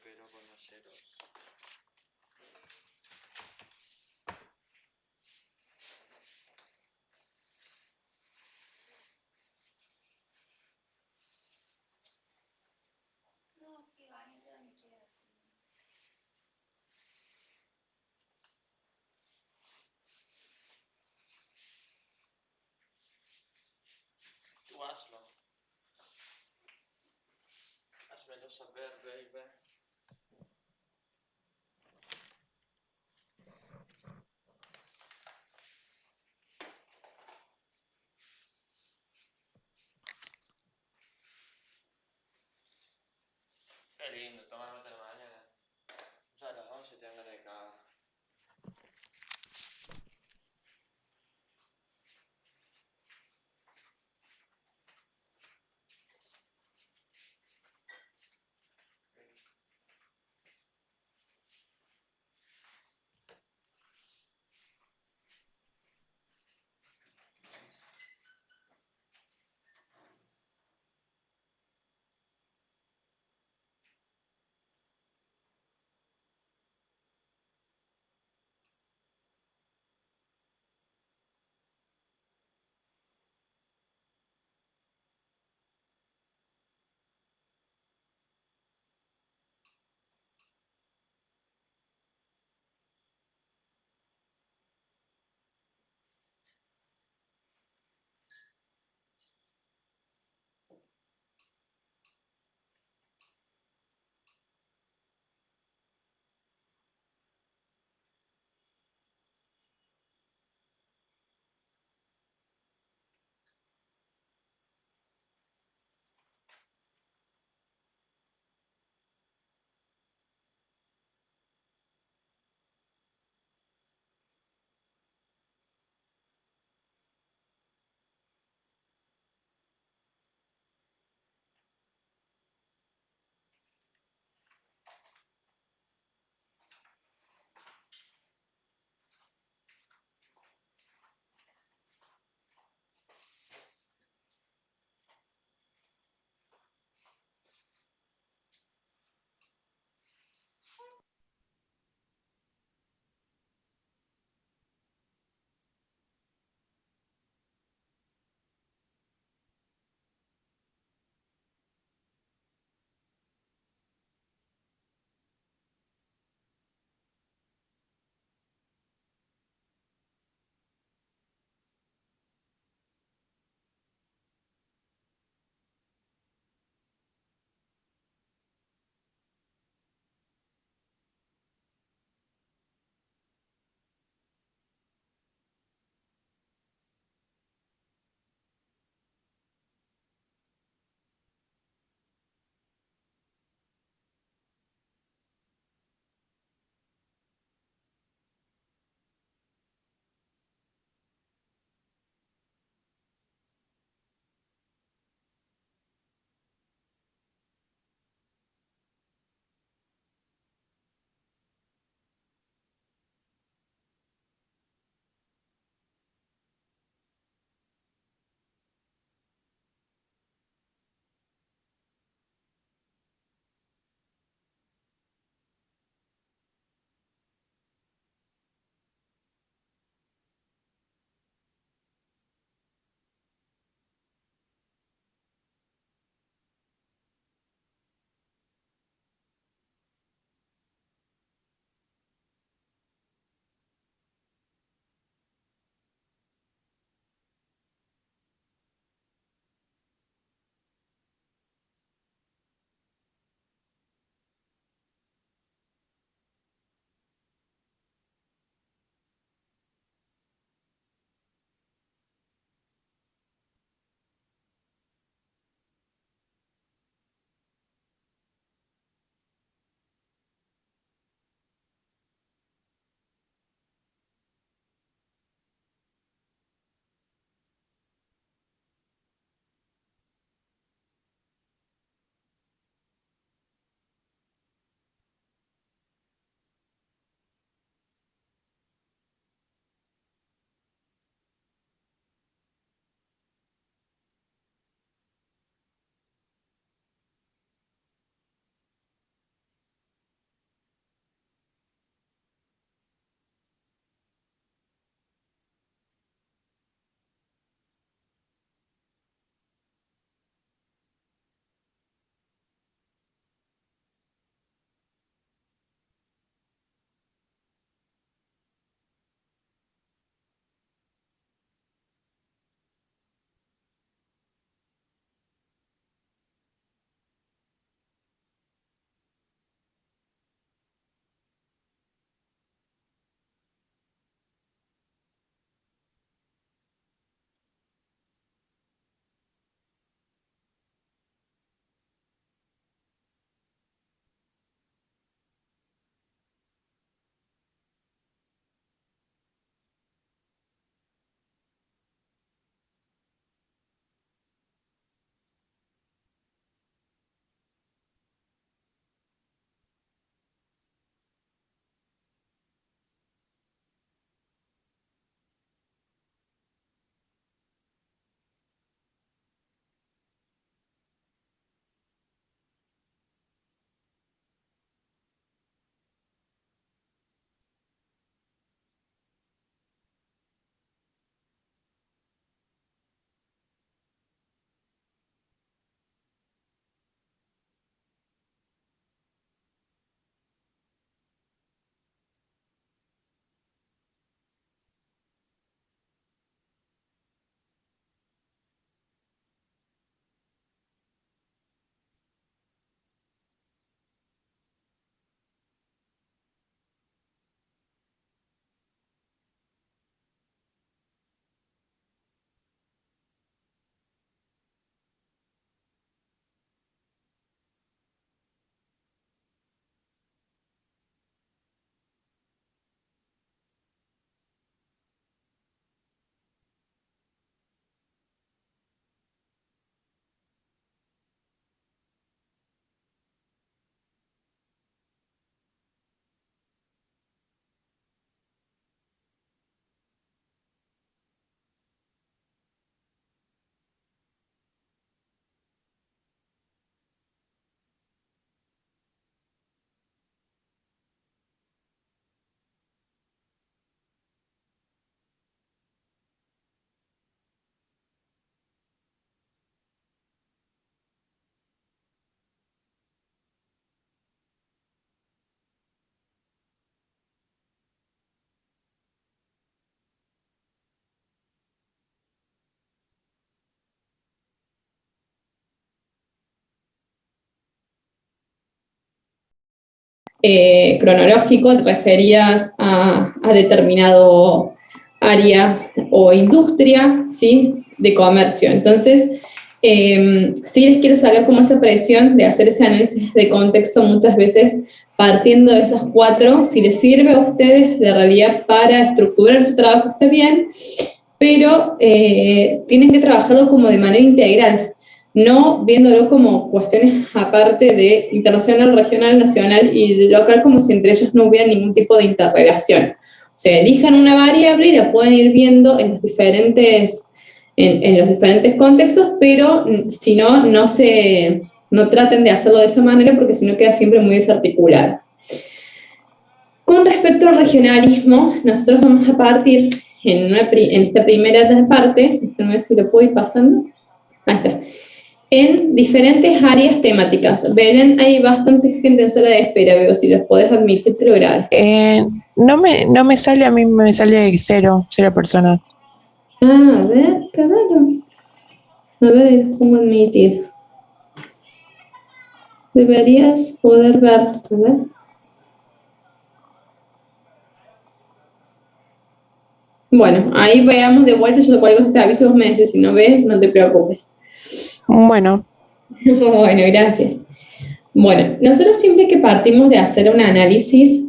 espero conoceros. No, sí, váyanse donde quieras. Tú hazlo. Házmelo saber, baby. Qué lindo, toma nota de la mañana. Ya a las 11 te dan ganas de cagar. cronológico referidas a determinado área o industria, ¿sí?, de comercio. Entonces, sí les quiero sacar como esa presión de hacer ese análisis de contexto muchas veces partiendo de esas 4, si les sirve a ustedes la realidad para estructurar su trabajo está bien, pero tienen que trabajarlo como de manera integral, no viéndolo como cuestiones aparte de internacional, regional, nacional y local, como si entre ellos no hubiera ningún tipo de interrelación. O sea, elijan una variable y la pueden ir viendo en los diferentes contextos, pero si no, no traten de hacerlo de esa manera porque si no queda siempre muy desarticulado. Con respecto al regionalismo, nosotros vamos a partir en esta primera parte, déjenme ver si lo puedo ir pasando, ahí está, en diferentes áreas temáticas. Belén, hay bastante gente en sala de espera, veo, si los podés admitir, te lo agradezco. No me sale, a mí me sale cero personas. A ver, qué raro. A ver, ¿cómo admitir? Deberías poder ver, a ver. Bueno, ahí veamos de vuelta, yo cualquier cosa te aviso 2 meses, si no ves, no te preocupes. Bueno. Bueno, gracias. Bueno, nosotros siempre que partimos de hacer un análisis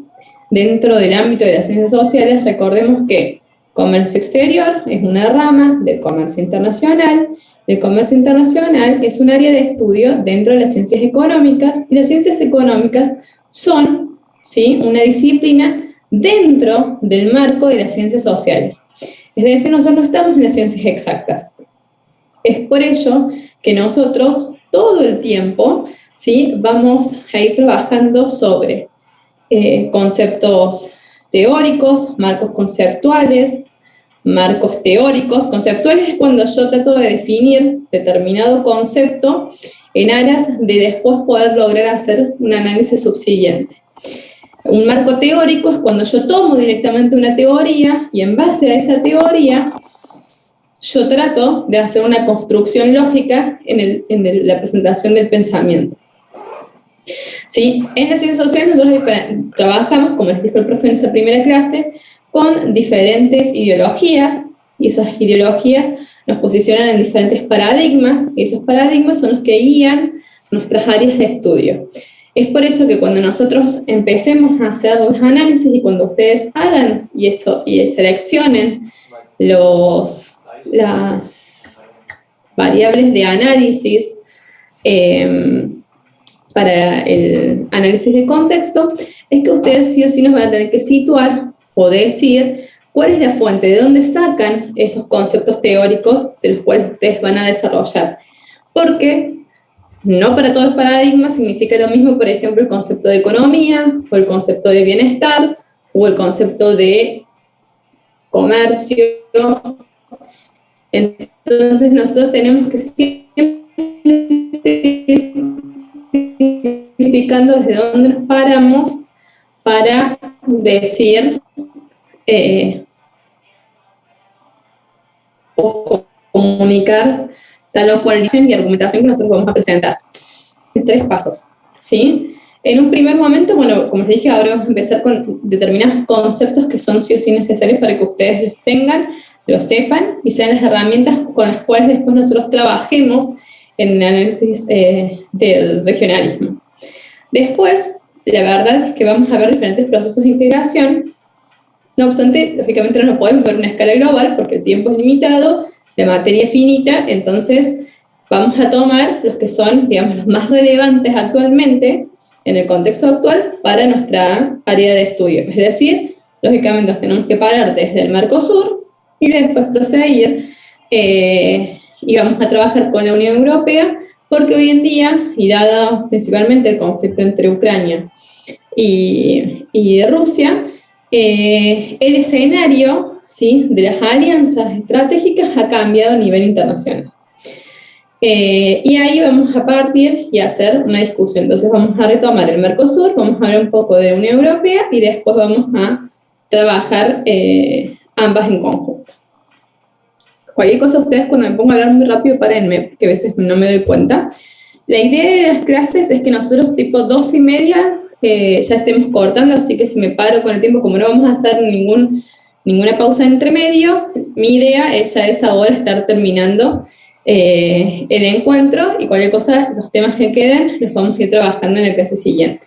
dentro del ámbito de las ciencias sociales, recordemos que comercio exterior es una rama del comercio internacional. El comercio internacional es un área de estudio dentro de las ciencias económicas, y las ciencias económicas son, ¿sí?, una disciplina dentro del marco de las ciencias sociales. Es decir, nosotros no estamos en las ciencias exactas. Es por ello que nosotros todo el tiempo, ¿sí?, vamos a ir trabajando sobre conceptos teóricos, marcos conceptuales, marcos teóricos. Conceptuales es cuando yo trato de definir determinado concepto en aras de después poder lograr hacer un análisis subsiguiente. Un marco teórico es cuando yo tomo directamente una teoría y en base a esa teoría yo trato de hacer una construcción lógica en la presentación del pensamiento. ¿Sí? En las ciencias sociales nosotros trabajamos, como les dijo el profe en esa primera clase, con diferentes ideologías, y esas ideologías nos posicionan en diferentes paradigmas, y esos paradigmas son los que guían nuestras áreas de estudio. Es por eso que cuando nosotros empecemos a hacer los análisis y cuando ustedes hagan y seleccionen las variables de análisis para el análisis de contexto, es que ustedes sí o sí nos van a tener que situar o decir cuál es la fuente, de dónde sacan esos conceptos teóricos de los cuales ustedes van a desarrollar. Porque no para todos los paradigmas significa lo mismo, por ejemplo, el concepto de economía, o el concepto de bienestar, o el concepto de comercio. Entonces nosotros tenemos que siempre identificando desde dónde nos paramos para decir o comunicar tal o cual y argumentación que nosotros vamos a presentar. En 3 pasos, ¿sí? En un primer momento, bueno, como les dije, ahora vamos a empezar con determinados conceptos que son sí o sí necesarios para que ustedes los tengan, los sepan y sean las herramientas con las cuales después nosotros trabajemos en el análisis del regionalismo. Después, la verdad es que vamos a ver diferentes procesos de integración. No obstante, lógicamente no nos podemos ver una escala global porque el tiempo es limitado, la materia es finita, entonces vamos a tomar los que son, digamos, los más relevantes actualmente, en el contexto actual, para nuestra área de estudio. Es decir, lógicamente nos tenemos que parar desde el Mercosur y después proseguir y vamos a trabajar con la Unión Europea, porque hoy en día, y dado principalmente el conflicto entre Ucrania y Rusia, el escenario, ¿sí?, de las alianzas estratégicas ha cambiado a nivel internacional. Y ahí vamos a partir y a hacer una discusión. Entonces vamos a retomar el Mercosur, vamos a hablar un poco de la Unión Europea y después vamos a trabajar ambas en conjunto. Cualquier cosa ustedes cuando me pongo a hablar muy rápido, párenme, que a veces no me doy cuenta. La idea de las clases es que nosotros tipo 2:30 ya estemos cortando, así que si me paro con el tiempo, como no vamos a hacer ninguna pausa entre medio, mi idea es a esa hora estar terminando el encuentro, y cualquier cosa, los temas que queden, los vamos a ir trabajando en la clase siguiente.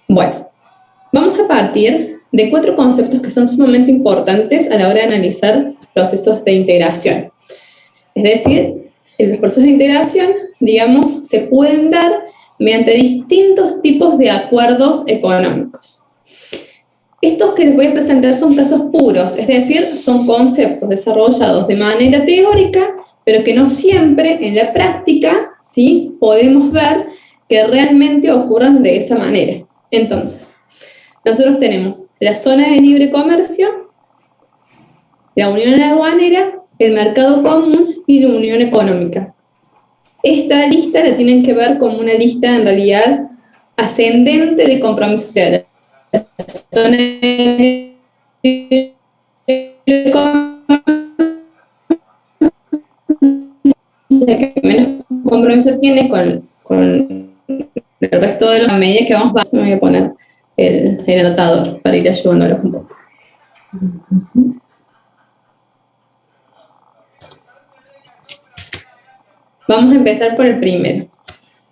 Bueno, vamos a partir de 4 conceptos que son sumamente importantes a la hora de analizar procesos de integración. Es decir, los procesos de integración, digamos, se pueden dar mediante distintos tipos de acuerdos económicos. Estos que les voy a presentar son casos puros, es decir, son conceptos desarrollados de manera teórica, pero que no siempre en la práctica, ¿sí?, podemos ver que realmente ocurran de esa manera. Entonces, nosotros tenemos la zona de libre comercio, la unión aduanera, el mercado común y la unión económica. Esta lista la tienen que ver como una lista en realidad ascendente de compromisos sociales. La zona de libre comercio, la que menos compromiso tiene con el resto de las medidas que vamos a hacer. Me voy a poner el anotador para ir ayudándolos un poco. Vamos a empezar por el primero.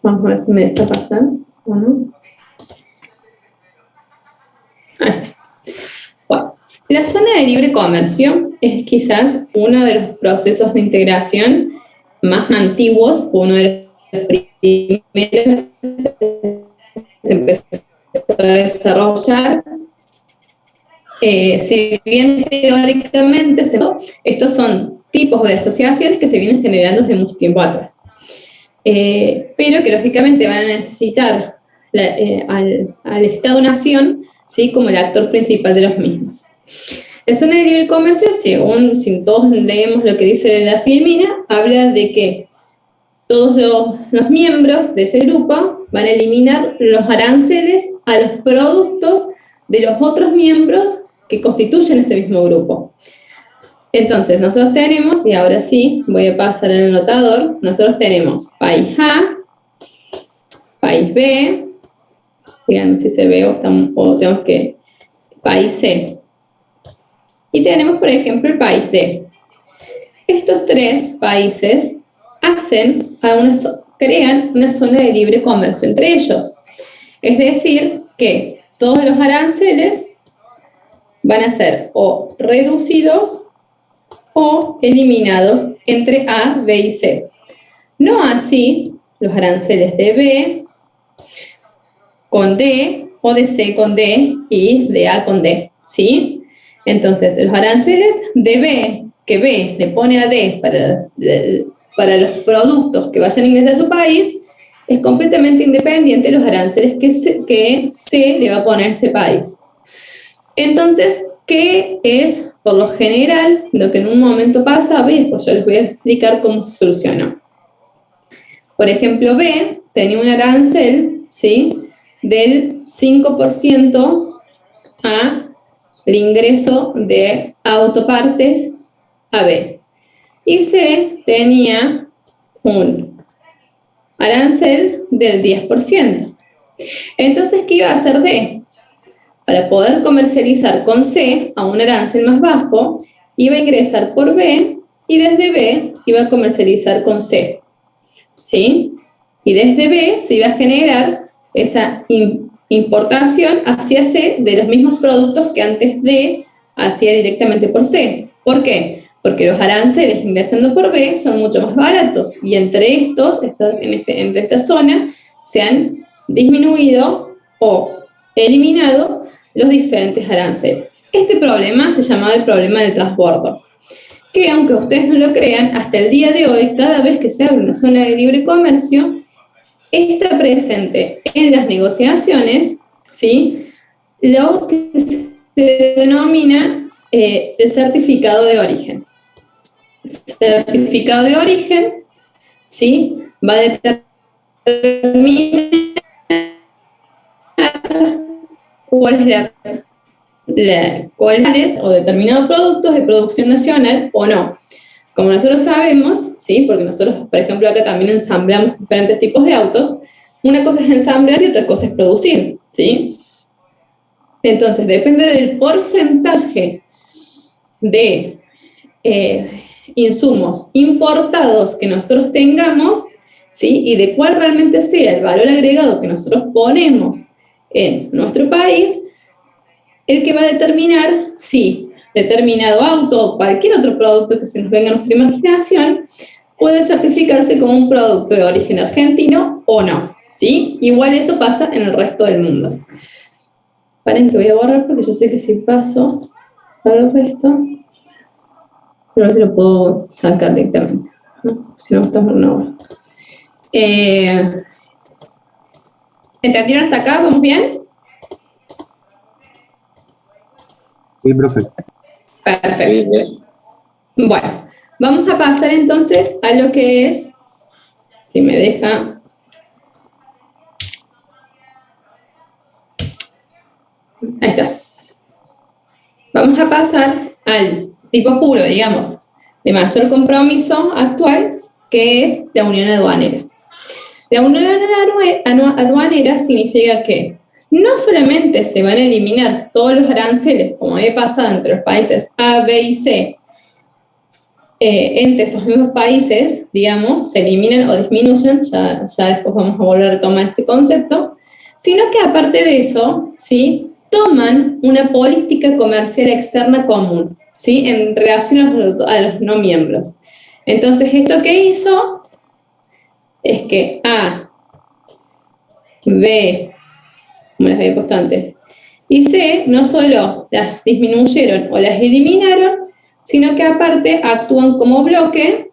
Vamos a ver si me deja pasar o no. Ahí está. Bueno, la zona de libre comercio es quizás uno de los procesos de integración más antiguos, uno de los primeros que se empezó a desarrollar. Si bien teóricamente estos son tipos de asociaciones que se vienen generando desde mucho tiempo atrás, pero que lógicamente van a necesitar al Estado-Nación, ¿sí?, como el actor principal de los mismos. La zona de libre comercio, según si todos leemos lo que dice la Filmina, habla de que todos los miembros de ese grupo van a eliminar los aranceles a los productos de los otros miembros que constituyen ese mismo grupo. Entonces, nosotros tenemos, y ahora sí, voy a pasar al anotador, nosotros tenemos país A, país B, digan si se ve o tenemos que, país C. Y tenemos, por ejemplo, el país D. Estos 3 países crean una zona de libre comercio entre ellos. Es decir, que todos los aranceles van a ser o reducidos o eliminados entre A, B y C. No así los aranceles de B con D, o de C con D, y de A con D, ¿sí? Entonces, los aranceles de B, que B le pone a D para los productos que vayan a ingresar a su país, es completamente independiente de los aranceles que C le va a poner a ese país. Entonces, ¿qué es, por lo general, lo que en un momento pasaba? Y después yo les voy a explicar cómo se solucionó. Por ejemplo, B tenía un arancel, ¿sí?, del 5% al ingreso de autopartes a B. Y C tenía un arancel del 10%. Entonces, ¿qué iba a hacer D? Para poder comercializar con C a un arancel más bajo, iba a ingresar por B y desde B iba a comercializar con C, ¿sí? Y desde B se iba a generar esa importación hacia C de los mismos productos que antes D hacía directamente por C. ¿Por qué? Porque los aranceles ingresando por B son mucho más baratos y entre estos, entre esta zona, se han disminuido o eliminado los diferentes aranceles. Este problema se llamaba el problema del transbordo, que aunque ustedes no lo crean, hasta el día de hoy, cada vez que se abre una zona de libre comercio, está presente en las negociaciones, ¿sí?, lo que se denomina el certificado de origen. El certificado de origen, ¿sí?, va a determinar cuáles o determinados productos de producción nacional o no. Como nosotros sabemos, ¿sí?, porque nosotros, por ejemplo, acá también ensamblamos diferentes tipos de autos, Una cosa es ensamblar y otra cosa es producir, ¿sí? Entonces, depende del porcentaje de insumos importados que nosotros tengamos, ¿sí? Y de cuál realmente sea el valor agregado que nosotros ponemos en nuestro país, el que va a determinar si determinado auto o cualquier otro producto que se nos venga a nuestra imaginación puede certificarse como un producto de origen argentino o no, ¿sí? Igual eso pasa en el resto del mundo. Paren que voy a borrar porque yo sé que si paso para el resto, pero no se lo puedo sacar directamente, ¿no? Si no, estamos no. ¿Entendieron hasta acá? ¿Vamos bien? Sí, profe. Perfecto. Bueno, vamos a pasar entonces a lo que es, si me deja, ahí está. Vamos a pasar al tipo puro, digamos, de mayor compromiso actual, que es la unión aduanera. La unión aduanera significa que no solamente se van a eliminar todos los aranceles, como había pasado entre los países A, B y C, entre esos mismos países, digamos, se eliminan o disminuyen, ya después vamos a volver a retomar este concepto, sino que aparte de eso, ¿sí?, toman una política comercial externa común, ¿sí?, en relación a los no miembros. Entonces, ¿esto qué hizo? Es que A, B, como las había puesto antes, y C no solo las disminuyeron o las eliminaron, sino que aparte actúan como bloque,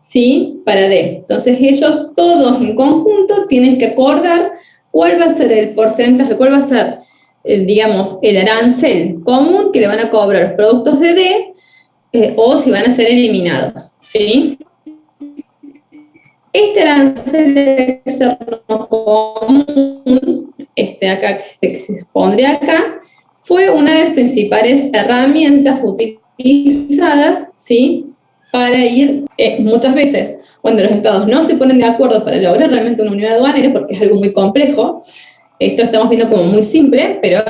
¿sí?, para D. Entonces ellos todos en conjunto tienen que acordar cuál va a ser el porcentaje, cuál va a ser, digamos, el arancel común que le van a cobrar los productos de D, o si van a ser eliminados, ¿sí? Este arancel externo común, acá, que se pondría acá, fue una de las principales herramientas utilizadas, ¿sí?, para ir, muchas veces, cuando los estados no se ponen de acuerdo para lograr realmente una unión aduanera, porque es algo muy complejo, esto estamos viendo como muy simple, pero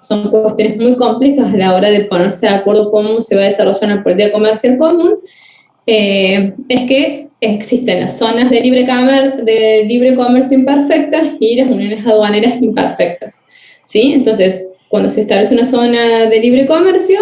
son cuestiones muy complejas a la hora de ponerse de acuerdo cómo se va a desarrollar una política comercial común, es que existen las zonas de libre comercio imperfectas y las uniones aduaneras imperfectas, ¿sí? Entonces, cuando se establece una zona de libre comercio,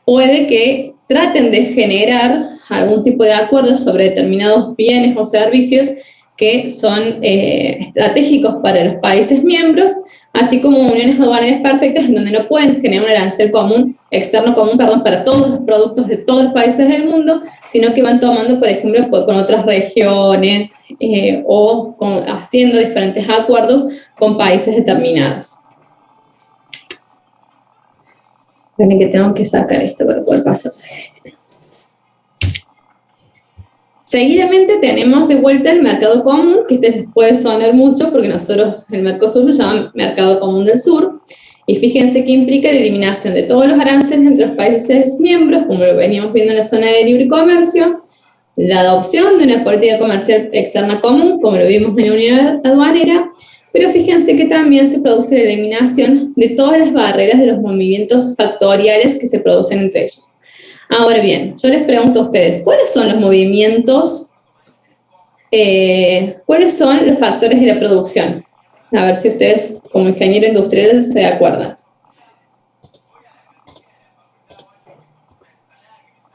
puede que traten de generar algún tipo de acuerdo sobre determinados bienes o servicios que son estratégicos para los países miembros, así como uniones aduaneras perfectas en donde no pueden generar un arancel común, externo común, perdón, para todos los productos de todos los países del mundo, sino que van tomando, por ejemplo, con otras regiones o haciendo diferentes acuerdos con países determinados. Esperen que tengo que sacar esto para poder pasar. Seguidamente tenemos de vuelta el mercado común, que este puede sonar mucho porque nosotros, el Mercosur se llama Mercado Común del Sur, y fíjense que implica la eliminación de todos los aranceles entre los países miembros, como lo veníamos viendo en la zona de libre comercio, la adopción de una política comercial externa común, como lo vimos en la unión aduanera, pero fíjense que también se produce la eliminación de todas las barreras de los movimientos factoriales que se producen entre ellos. Ahora bien, yo les pregunto a ustedes, ¿cuáles son los movimientos, cuáles son los factores de la producción? A ver si ustedes, como ingenieros industriales, se acuerdan.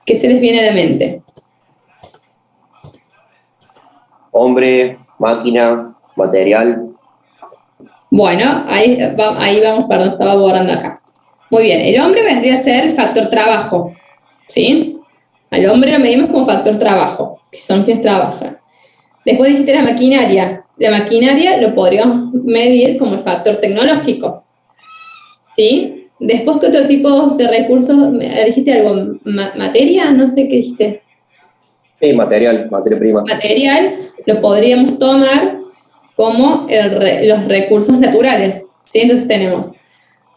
¿Qué se les viene a la mente? Hombre, máquina, material. Bueno, ahí vamos, perdón, estaba borrando acá. Muy bien, el hombre vendría a ser el factor trabajo, ¿sí? Al hombre lo medimos como factor trabajo, que son quienes trabajan. Después dijiste la maquinaria. La maquinaria lo podríamos medir como el factor tecnológico, ¿sí? Después, ¿qué otro tipo de recursos? ¿Dijiste algo? ¿Materia? No sé qué dijiste. Sí, materia prima. Material lo podríamos tomar como los recursos naturales, ¿sí? Entonces tenemos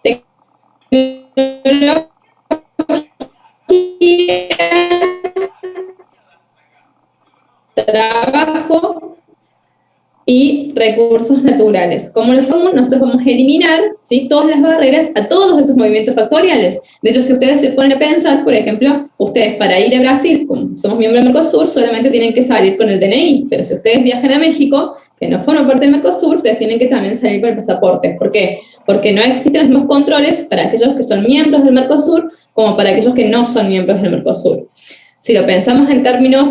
tecnología, trabajo y recursos naturales. Como lo hacemos, nosotros vamos a eliminar, ¿sí?, todas las barreras a todos esos movimientos factoriales. De hecho, si ustedes se ponen a pensar, por ejemplo, ustedes para ir a Brasil, como somos miembros del Mercosur, solamente tienen que salir con el DNI, pero si ustedes viajan a México, que no forman parte del Mercosur, ustedes tienen que también salir con el pasaporte. ¿Por qué? Porque no existen los mismos controles para aquellos que son miembros del Mercosur como para aquellos que no son miembros del Mercosur. Si lo pensamos en términos,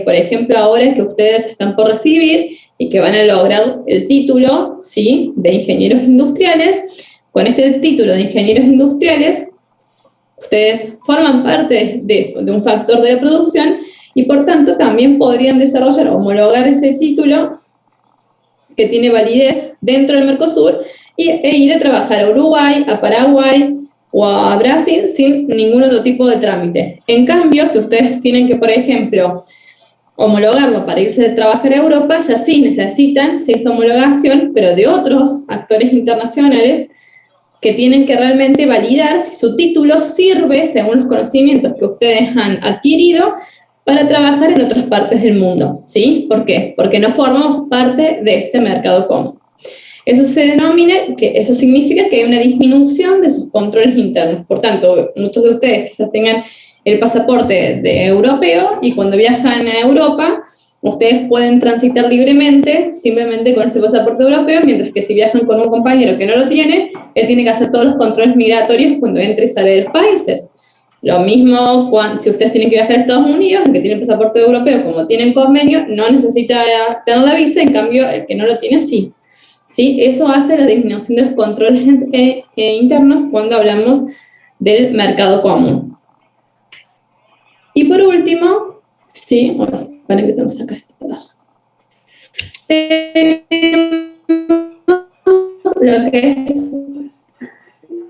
por ejemplo, ahora que ustedes están por recibir y que van a lograr el título, ¿sí?, de ingenieros industriales, con este título de ingenieros industriales, ustedes forman parte de un factor de la producción y por tanto también podrían desarrollar o homologar ese título que tiene validez dentro del Mercosur e ir a trabajar a Uruguay, a Paraguay o a Brasil sin ningún otro tipo de trámite. En cambio, si ustedes tienen que, por ejemplo, homologarlo para irse a trabajar a Europa, ya sí necesitan esa homologación, pero de otros actores internacionales que tienen que realmente validar si su título sirve, según los conocimientos que ustedes han adquirido, para trabajar en otras partes del mundo, ¿sí? ¿Por qué? Porque no formamos parte de este mercado común. Eso eso significa que hay una disminución de sus controles internos. Por tanto, muchos de ustedes quizás tengan el pasaporte de europeo y cuando viajan a Europa, ustedes pueden transitar libremente simplemente con ese pasaporte europeo, mientras que si viajan con un compañero que no lo tiene, él tiene que hacer todos los controles migratorios cuando entre y sale de los países. Lo mismo si ustedes tienen que viajar a Estados Unidos, el que tiene el pasaporte europeo, como tienen convenio, no necesita tener la visa, en cambio el que no lo tiene sí. ¿Sí? Eso hace la disminución de los controles internos cuando hablamos del mercado común. Y por último, sí, bueno, para que tenemos acá lo que es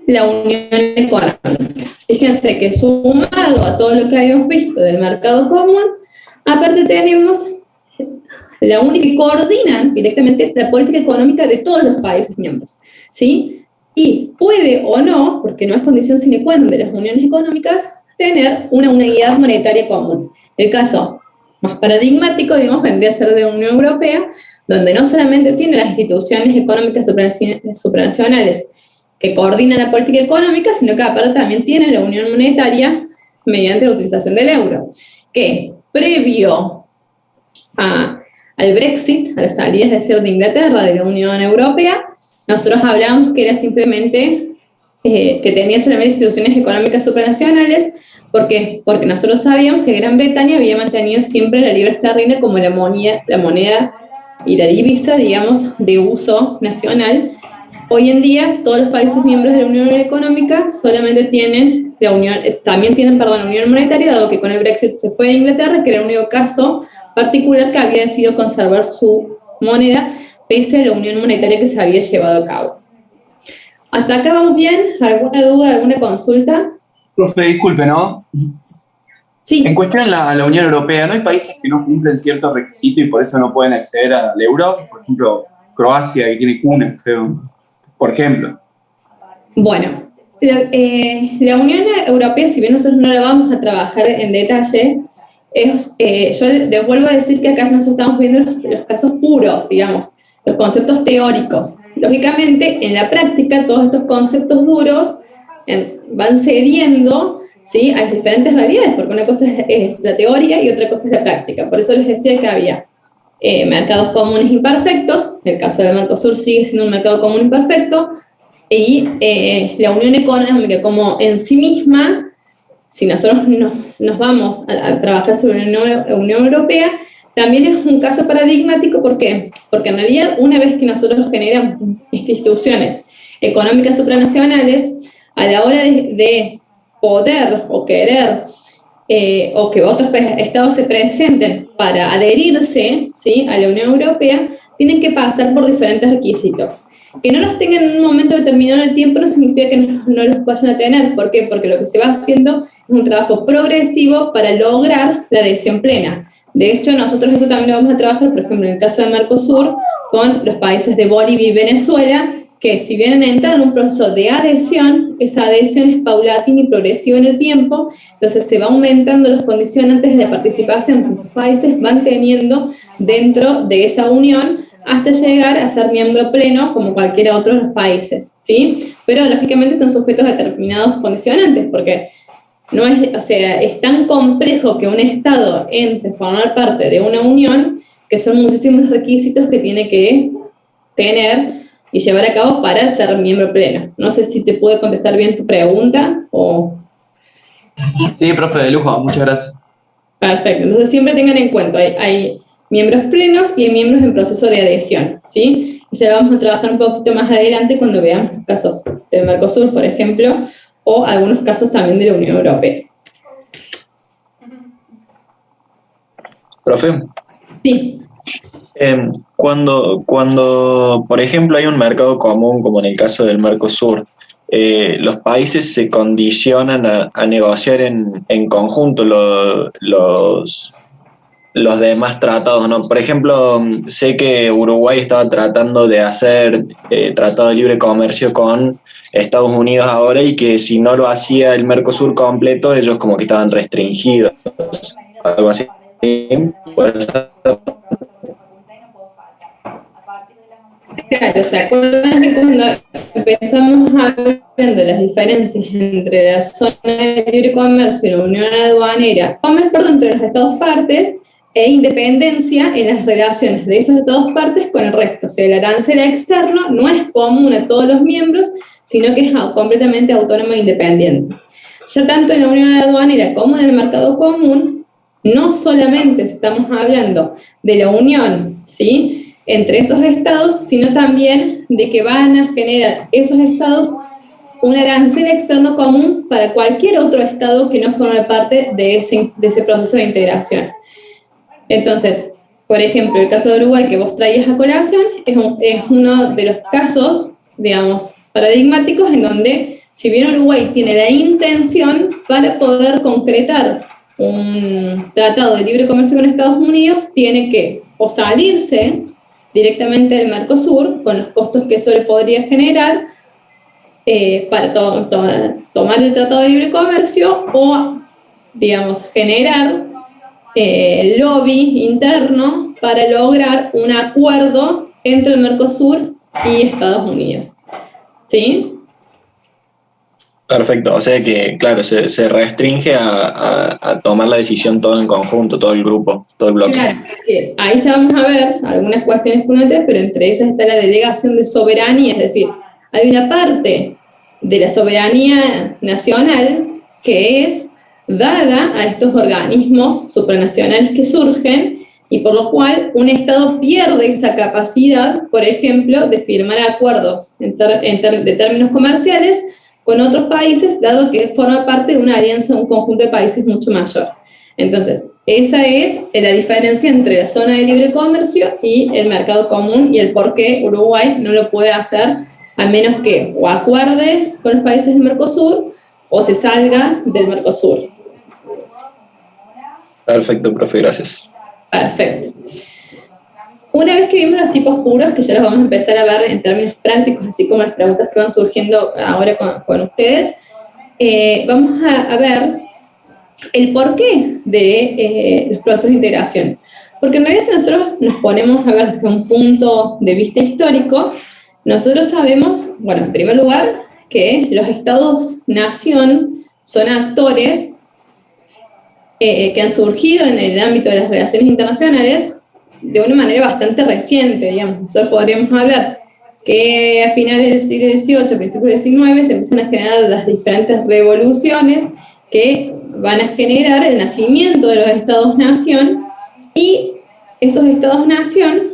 la unión económica. Fíjense que sumado a todo lo que habíamos visto del mercado común, aparte tenemos la única que coordinan directamente la política económica de todos los países miembros, ¿sí? Y puede o no, porque no es condición sine qua non de las uniones económicas, tener una unidad monetaria común. El caso más paradigmático, digamos, vendría a ser de la Unión Europea, donde no solamente tiene las instituciones económicas supranacionales que coordinan la política económica, sino que aparte también tiene la unión monetaria mediante la utilización del euro, que previo al Brexit, a las salidas de Inglaterra de la Unión Europea, nosotros hablábamos que era simplemente que tenía solamente instituciones económicas supranacionales. ¿Por qué? Porque nosotros sabíamos que Gran Bretaña había mantenido siempre la libra esterlina como la moneda y la divisa, digamos, de uso nacional. Hoy en día, todos los países miembros de la Unión Económica solamente tienen la unión monetaria, dado que con el Brexit se fue a Inglaterra, que era el único caso particular que había decidido conservar su moneda, pese a la unión monetaria que se había llevado a cabo. ¿Hasta acá vamos bien? ¿Alguna duda, alguna consulta? Profe, disculpe, ¿no? Sí. En cuestión a la Unión Europea, ¿no hay países que no cumplen ciertos requisitos y por eso no pueden acceder al euro? Por ejemplo, Croacia, que tiene cunas, creo. Por ejemplo. Bueno, la Unión Europea, si bien nosotros no la vamos a trabajar en detalle, yo les vuelvo a decir que acá nosotros estamos viendo los casos puros, digamos, los conceptos teóricos. Lógicamente, en la práctica, todos estos conceptos duros van cediendo, ¿sí?, a las diferentes realidades, porque una cosa es la teoría y otra cosa es la práctica. Por eso les decía que había mercados comunes imperfectos, en el caso del Mercosur sigue siendo un mercado común imperfecto, y la unión económica como en sí misma, si nosotros nos vamos a trabajar sobre la Unión Europea, también es un caso paradigmático. ¿Por qué? Porque en realidad una vez que nosotros generamos instituciones económicas supranacionales, a la hora de poder o querer o que otros estados se presenten para adherirse, ¿sí?, a la Unión Europea, tienen que pasar por diferentes requisitos. Que no los tengan en un momento determinado en el tiempo no significa que no los vayan a tener. ¿Por qué? Porque lo que se va haciendo es un trabajo progresivo para lograr la adhesión plena. De hecho, nosotros eso también lo vamos a trabajar, por ejemplo, en el caso de Mercosur, con los países de Bolivia y Venezuela, que si bien entran en un proceso de adhesión, esa adhesión es paulatina y progresiva en el tiempo, entonces se va aumentando los condicionantes de la participación que esos países van teniendo dentro de esa unión hasta llegar a ser miembro pleno como cualquier otro de los países, ¿sí? Pero lógicamente están sujetos a determinados condicionantes, porque no es, o sea, es tan complejo que un Estado entre a formar parte de una unión que son muchísimos requisitos que tiene que tener y llevar a cabo para ser miembro pleno. No sé si te pude contestar bien tu pregunta o... Sí, profe, de lujo, muchas gracias. Perfecto, entonces siempre tengan en cuenta, hay miembros plenos y hay miembros en proceso de adhesión, ¿sí? Y ya vamos a trabajar un poquito más adelante cuando veamos los casos del Mercosur, por ejemplo, o algunos casos también de la Unión Europea. Profe, Sí, cuando, por ejemplo, hay un mercado común, como en el caso del Mercosur, los países se condicionan a negociar en conjunto los demás tratados, ¿no? Por ejemplo, sé que Uruguay estaba tratando de hacer tratado de libre comercio con Estados Unidos ahora y que si no lo hacía el Mercosur completo, ellos como que estaban restringidos, algo así. ¿Puede ser? claro, ¿se acuerdan que cuando empezamos hablando de las diferencias entre la zona de libre comercio y la unión aduanera, comercio entre los estados partes e independencia en las relaciones de esos estados partes con el resto? O sea, el arancel externo no es común a todos los miembros, sino que es completamente autónomo e independiente. Ya tanto en la unión aduanera como en el mercado común, no solamente estamos hablando de la unión, ¿sí?, entre esos estados, sino también de que van a generar esos estados un arancel externo común para cualquier otro estado que no forme parte de ese proceso de integración. Entonces, por ejemplo, el caso de Uruguay que vos traías a colación es uno de los casos, digamos, paradigmáticos en donde, si bien Uruguay tiene la intención para poder concretar un tratado de libre comercio con Estados Unidos, tiene que o salirse directamente del Mercosur, con los costos que eso le podría generar para tomar el Tratado de Libre Comercio, o, digamos, generar lobby interno para lograr un acuerdo entre el Mercosur y Estados Unidos. ¿Sí? Perfecto, o sea que, claro, se restringe a tomar la decisión todo en conjunto, todo el grupo, todo el bloque. Claro, ahí ya vamos a ver algunas cuestiones fundamentales, pero entre esas está la delegación de soberanía, es decir, hay una parte de la soberanía nacional que es dada a estos organismos supranacionales que surgen, y por lo cual un Estado pierde esa capacidad, por ejemplo, de firmar acuerdos de términos comerciales con otros países, dado que forma parte de una alianza, un conjunto de países mucho mayor. Entonces, esa es la diferencia entre la zona de libre comercio y el mercado común, y el por qué Uruguay no lo puede hacer, a menos que o acuerde con los países del Mercosur o se salga del Mercosur. Perfecto, profe, gracias. Perfecto. Una vez que vimos los tipos puros, que ya los vamos a empezar a ver en términos prácticos, así como las preguntas que van surgiendo ahora con ustedes, vamos a ver el porqué de los procesos de integración. Porque en realidad, si nosotros nos ponemos a ver desde un punto de vista histórico, nosotros sabemos, bueno, en primer lugar, que los estados-nación son actores que han surgido en el ámbito de las relaciones internacionales de una manera bastante reciente, digamos. Nosotros podríamos hablar que a finales del siglo XVIII, principios del XIX, se empiezan a generar las diferentes revoluciones que van a generar el nacimiento de los estados-nación, y esos estados-nación,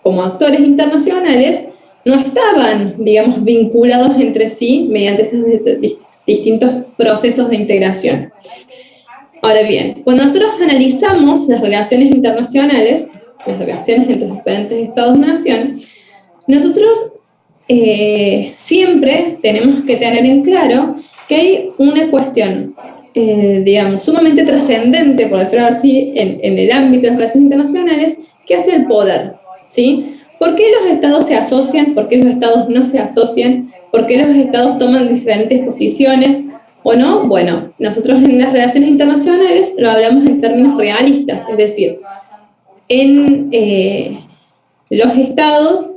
como actores internacionales, no estaban, digamos, vinculados entre sí mediante estos distintos procesos de integración. Ahora bien, cuando nosotros analizamos las relaciones internacionales, las relaciones entre los diferentes estados-nación, nosotros siempre tenemos que tener en claro que hay una cuestión, digamos, sumamente trascendente, por decirlo así, en el ámbito de las relaciones internacionales, que es el poder, ¿sí? ¿Por qué los estados se asocian? ¿Por qué los estados no se asocian? ¿Por qué los estados toman diferentes posiciones o no? Bueno, nosotros en las relaciones internacionales lo hablamos en términos realistas, es decir, en los estados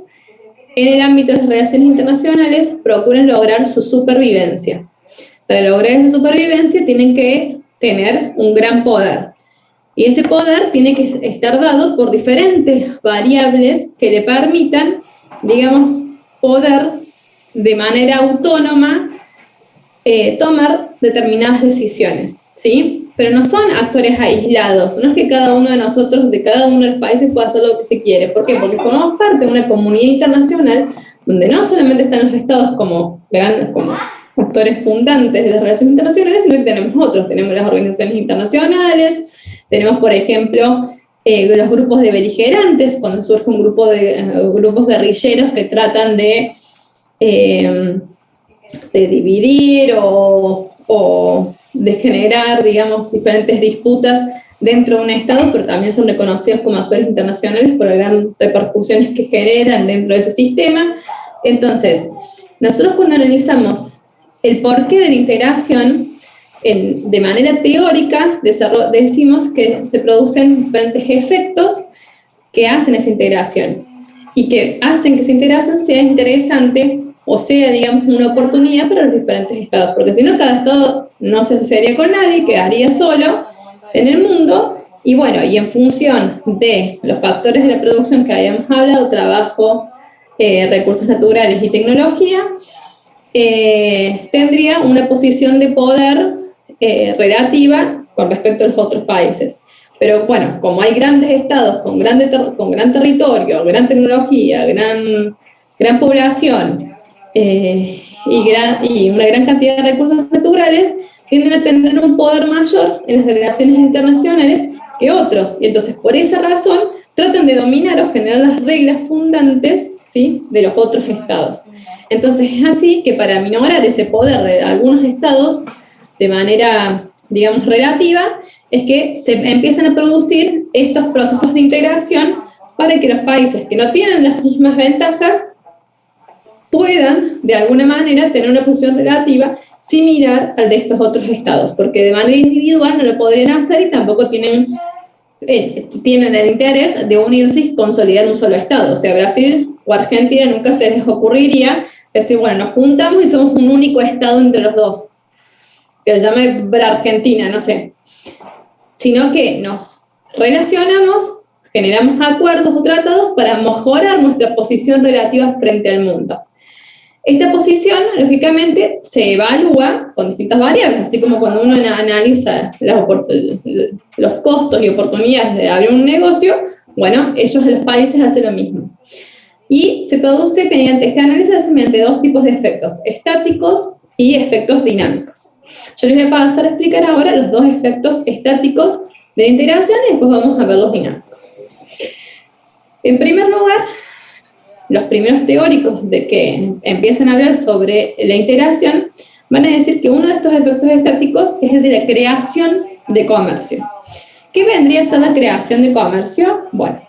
en el ámbito de las relaciones internacionales procuran lograr su supervivencia. Para lograr esa supervivencia tienen que tener un gran poder. Y ese poder tiene que estar dado por diferentes variables que le permitan, digamos, poder de manera autónoma tomar determinadas decisiones, ¿sí? Pero no son actores aislados, no es que cada uno de nosotros, de cada uno de los países pueda hacer lo que se quiere. ¿Por qué? Porque formamos parte de una comunidad internacional donde no solamente están los estados como actores fundantes de las relaciones internacionales, sino que tenemos otros, tenemos las organizaciones internacionales, tenemos, por ejemplo, los grupos de beligerantes, cuando surge un grupo de grupos guerrilleros que tratan de dividir o de generar, digamos, diferentes disputas dentro de un Estado, pero también son reconocidos como actores internacionales por las grandes repercusiones que generan dentro de ese sistema. Entonces, nosotros cuando analizamos el porqué de la integración, de manera teórica, decimos que se producen diferentes efectos que hacen esa integración y que hacen que esa integración sea interesante o sea, digamos, una oportunidad para los diferentes estados, porque si no, cada estado no se asociaría con nadie, quedaría solo en el mundo, y bueno, y en función de los factores de la producción que habíamos hablado, trabajo, recursos naturales y tecnología, tendría una posición de poder relativa con respecto a los otros países. Pero bueno, como hay grandes estados con gran territorio, gran tecnología, gran población, y una gran cantidad de recursos naturales, tienden a tener un poder mayor en las relaciones internacionales que otros, y entonces por esa razón tratan de dominar o generar las reglas fundantes, ¿sí?, de los otros estados. Entonces es así que para minorar ese poder de algunos estados de manera, digamos, relativa, es que se empiezan a producir estos procesos de integración para que los países que no tienen las mismas ventajas puedan, de alguna manera, tener una posición relativa similar al de estos otros estados, porque de manera individual no lo podrían hacer y tampoco tienen el interés de unirse y consolidar un solo estado. O sea, Brasil o Argentina nunca se les ocurriría decir, bueno, nos juntamos y somos un único estado entre los dos, que se llame Argentina, no sé. Sino que nos relacionamos, generamos acuerdos o tratados para mejorar nuestra posición relativa frente al mundo. Esta posición, lógicamente, se evalúa con distintas variables, así como cuando uno analiza los costos y oportunidades de abrir un negocio, bueno, los países hacen lo mismo. Y se produce mediante este análisis mediante dos tipos de efectos, estáticos y efectos dinámicos. Yo les voy a pasar a explicar ahora los dos efectos estáticos de la integración y después vamos a ver los dinámicos. En primer lugar, los primeros teóricos de que empiezan a hablar sobre la integración van a decir que uno de estos efectos estáticos es el de la creación de comercio. ¿Qué vendría a ser la creación de comercio? Bueno,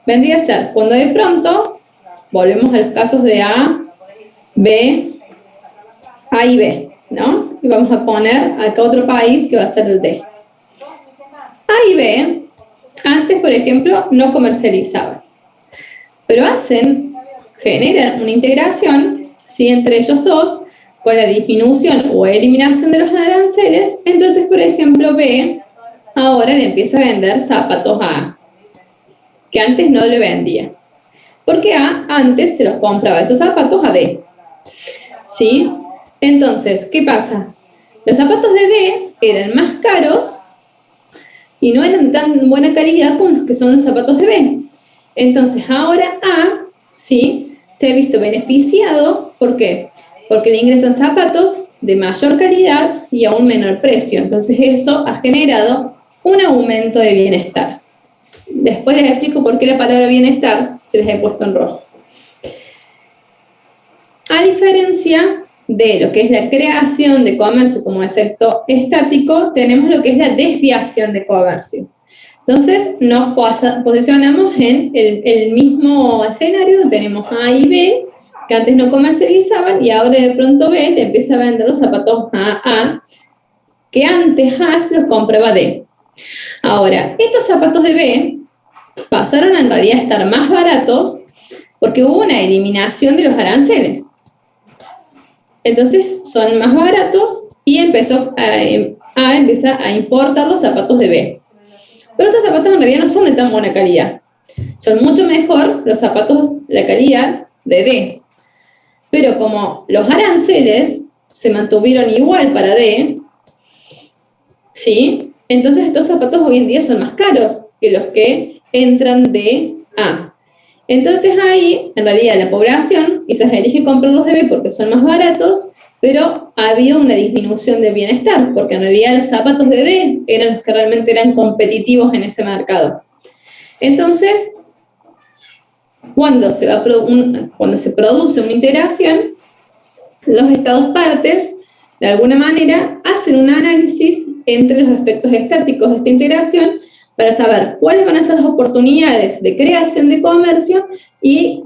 vendría a ser cuando de pronto, volvemos a los casos de A y B, ¿no? Y vamos a poner acá otro país que va a ser el D. A y B, antes, por ejemplo, no comercializaban, pero generan una integración, ¿sí?, entre ellos dos, con la disminución o eliminación de los aranceles. Entonces, por ejemplo, B ahora le empieza a vender zapatos a A, que antes no le vendía, porque A antes se los compraba esos zapatos a D, ¿sí? Entonces, ¿qué pasa? Los zapatos de D eran más caros y no eran tan buena calidad como los que son los zapatos de B. Entonces, ahora A, ¿sí?, se ha visto beneficiado. ¿Por qué? Porque le ingresan zapatos de mayor calidad y a un menor precio. Entonces, eso ha generado un aumento de bienestar. Después les explico por qué la palabra bienestar se les ha puesto en rojo. A diferencia de lo que es la creación de comercio como efecto estático, tenemos lo que es la desviación de comercio. Entonces nos posicionamos en el mismo escenario donde tenemos A y B, que antes no comercializaban, y ahora de pronto B le empieza a vender los zapatos a A, que antes A se los compraba D. Ahora, estos zapatos de B pasaron en realidad a estar más baratos porque hubo una eliminación de los aranceles. Entonces son más baratos y empezó a empezar a importar los zapatos de B. Pero estos zapatos en realidad no son de tan buena calidad. Son mucho mejor los zapatos, la calidad de D. Pero como los aranceles se mantuvieron igual para D, ¿sí? Entonces estos zapatos hoy en día son más caros que los que entran de A. Entonces ahí, en realidad, la población quizás elige comprarlos de B porque son más baratos, pero ha habido una disminución del bienestar, porque en realidad los zapatos de D eran los que realmente eran competitivos en ese mercado. Entonces, cuando se produce una integración, los estados partes, de alguna manera, hacen un análisis entre los efectos estáticos de esta integración para saber cuáles van a ser las oportunidades de creación de comercio y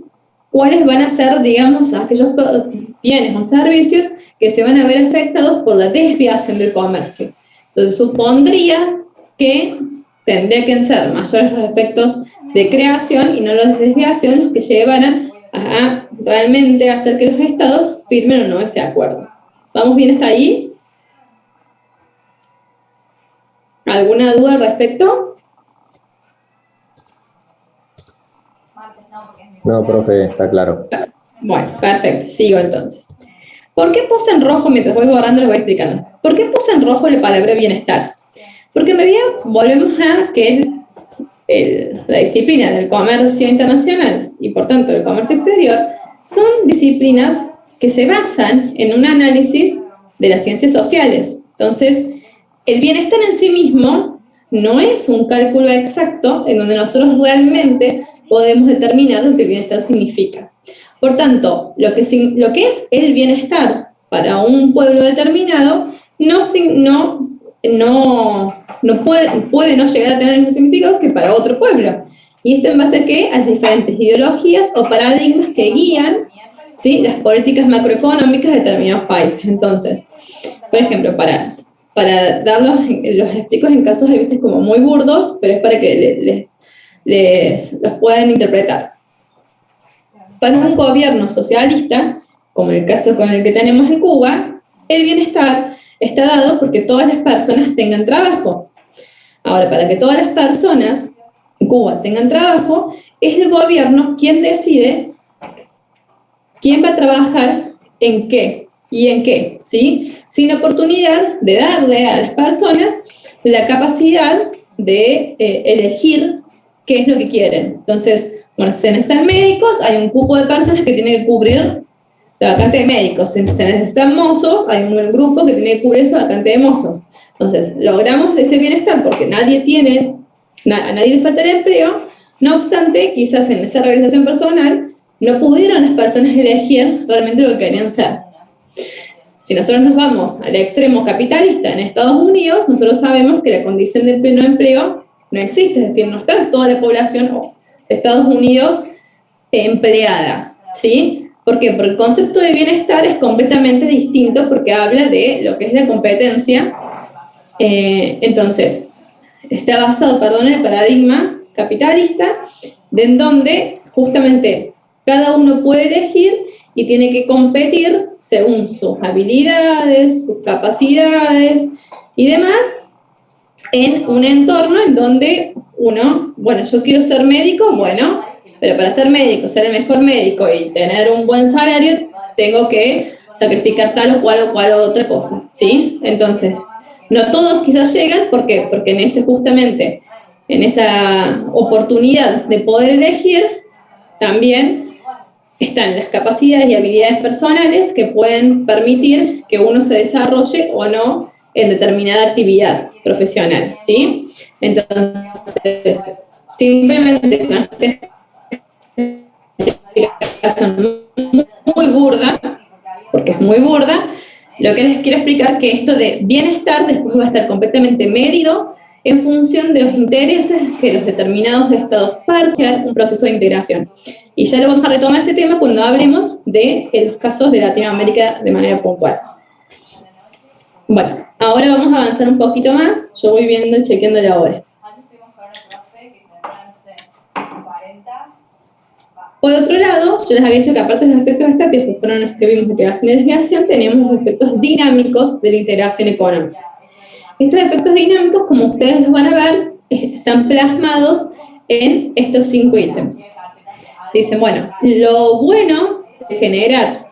cuáles van a ser, digamos, aquellos bienes o servicios que se van a ver afectados por la desviación del comercio. Entonces, supondría que tendría que ser mayores los efectos de creación y no los de desviación los que llevaran a realmente hacer que los estados firmen o no ese acuerdo. ¿Vamos bien hasta ahí? ¿Alguna duda al respecto? No, profe, está claro. Bueno, perfecto, sigo entonces. ¿Por qué puse en rojo, mientras voy borrando le voy explicando? ¿Por qué puse en rojo la palabra bienestar? Porque en realidad volvemos a que la disciplina del comercio internacional y por tanto del comercio exterior son disciplinas que se basan en un análisis de las ciencias sociales. Entonces, el bienestar en sí mismo no es un cálculo exacto en donde nosotros realmente podemos determinar lo que el bienestar significa. Por tanto, lo que es el bienestar para un pueblo determinado puede no llegar a tener el mismo significado que para otro pueblo. Y esto en base a ¿qué? A las diferentes ideologías o paradigmas que guían, ¿sí?, las políticas macroeconómicas de determinados países. Entonces, por ejemplo, para darlos, los explico en casos a veces como muy burdos, pero es para que los puedan interpretar. Para un gobierno socialista, como el caso con el que tenemos en Cuba, el bienestar está dado porque todas las personas tengan trabajo. Ahora, para que todas las personas en Cuba tengan trabajo, es el gobierno quien decide quién va a trabajar en qué y en qué, ¿sí? Sin oportunidad de darle a las personas la capacidad de elegir qué es lo que quieren. Entonces, bueno, si necesitan médicos, hay un cupo de personas que tienen que cubrir la vacante de médicos. Si se necesitan mozos, hay un grupo que tiene que cubrir esa vacante de mozos. Entonces, logramos ese bienestar porque a nadie le falta el empleo. No obstante, quizás en esa realización personal, no pudieron las personas elegir realmente lo que querían ser. Si nosotros nos vamos al extremo capitalista en Estados Unidos, nosotros sabemos que la condición del pleno empleo no existe, es decir, no está toda la población de Estados Unidos empleada, ¿sí? ¿Por qué? Porque el concepto de bienestar es completamente distinto porque habla de lo que es la competencia. Entonces, está basado, en el paradigma capitalista, en donde justamente cada uno puede elegir y tiene que competir según sus habilidades, sus capacidades y demás, en un entorno en donde uno, bueno, yo quiero ser médico, bueno, pero para ser médico, ser el mejor médico y tener un buen salario, tengo que sacrificar tal o cual otra cosa, ¿sí? Entonces, no todos quizás llegan, ¿por qué? Porque justamente en esa oportunidad de poder elegir, también están las capacidades y habilidades personales que pueden permitir que uno se desarrolle o no en determinada actividad profesional, ¿sí? Entonces, simplemente con esta explicación muy burda, porque es muy burda, lo que les quiero explicar es que esto de bienestar después va a estar completamente medido en función de los intereses que los determinados estados parchean un proceso de integración. Y ya lo vamos a retomar este tema cuando hablemos de los casos de Latinoamérica de manera puntual. Bueno, ahora vamos a avanzar un poquito más. Yo voy viendo y chequeando la hora. Por otro lado, yo les había dicho que aparte de los efectos estáticos, que fueron los que vimos, integración y desviación, tenemos los efectos dinámicos de la integración económica. Estos efectos dinámicos, como ustedes los van a ver, están plasmados en estos 5 ítems. Dicen, bueno, lo bueno de generar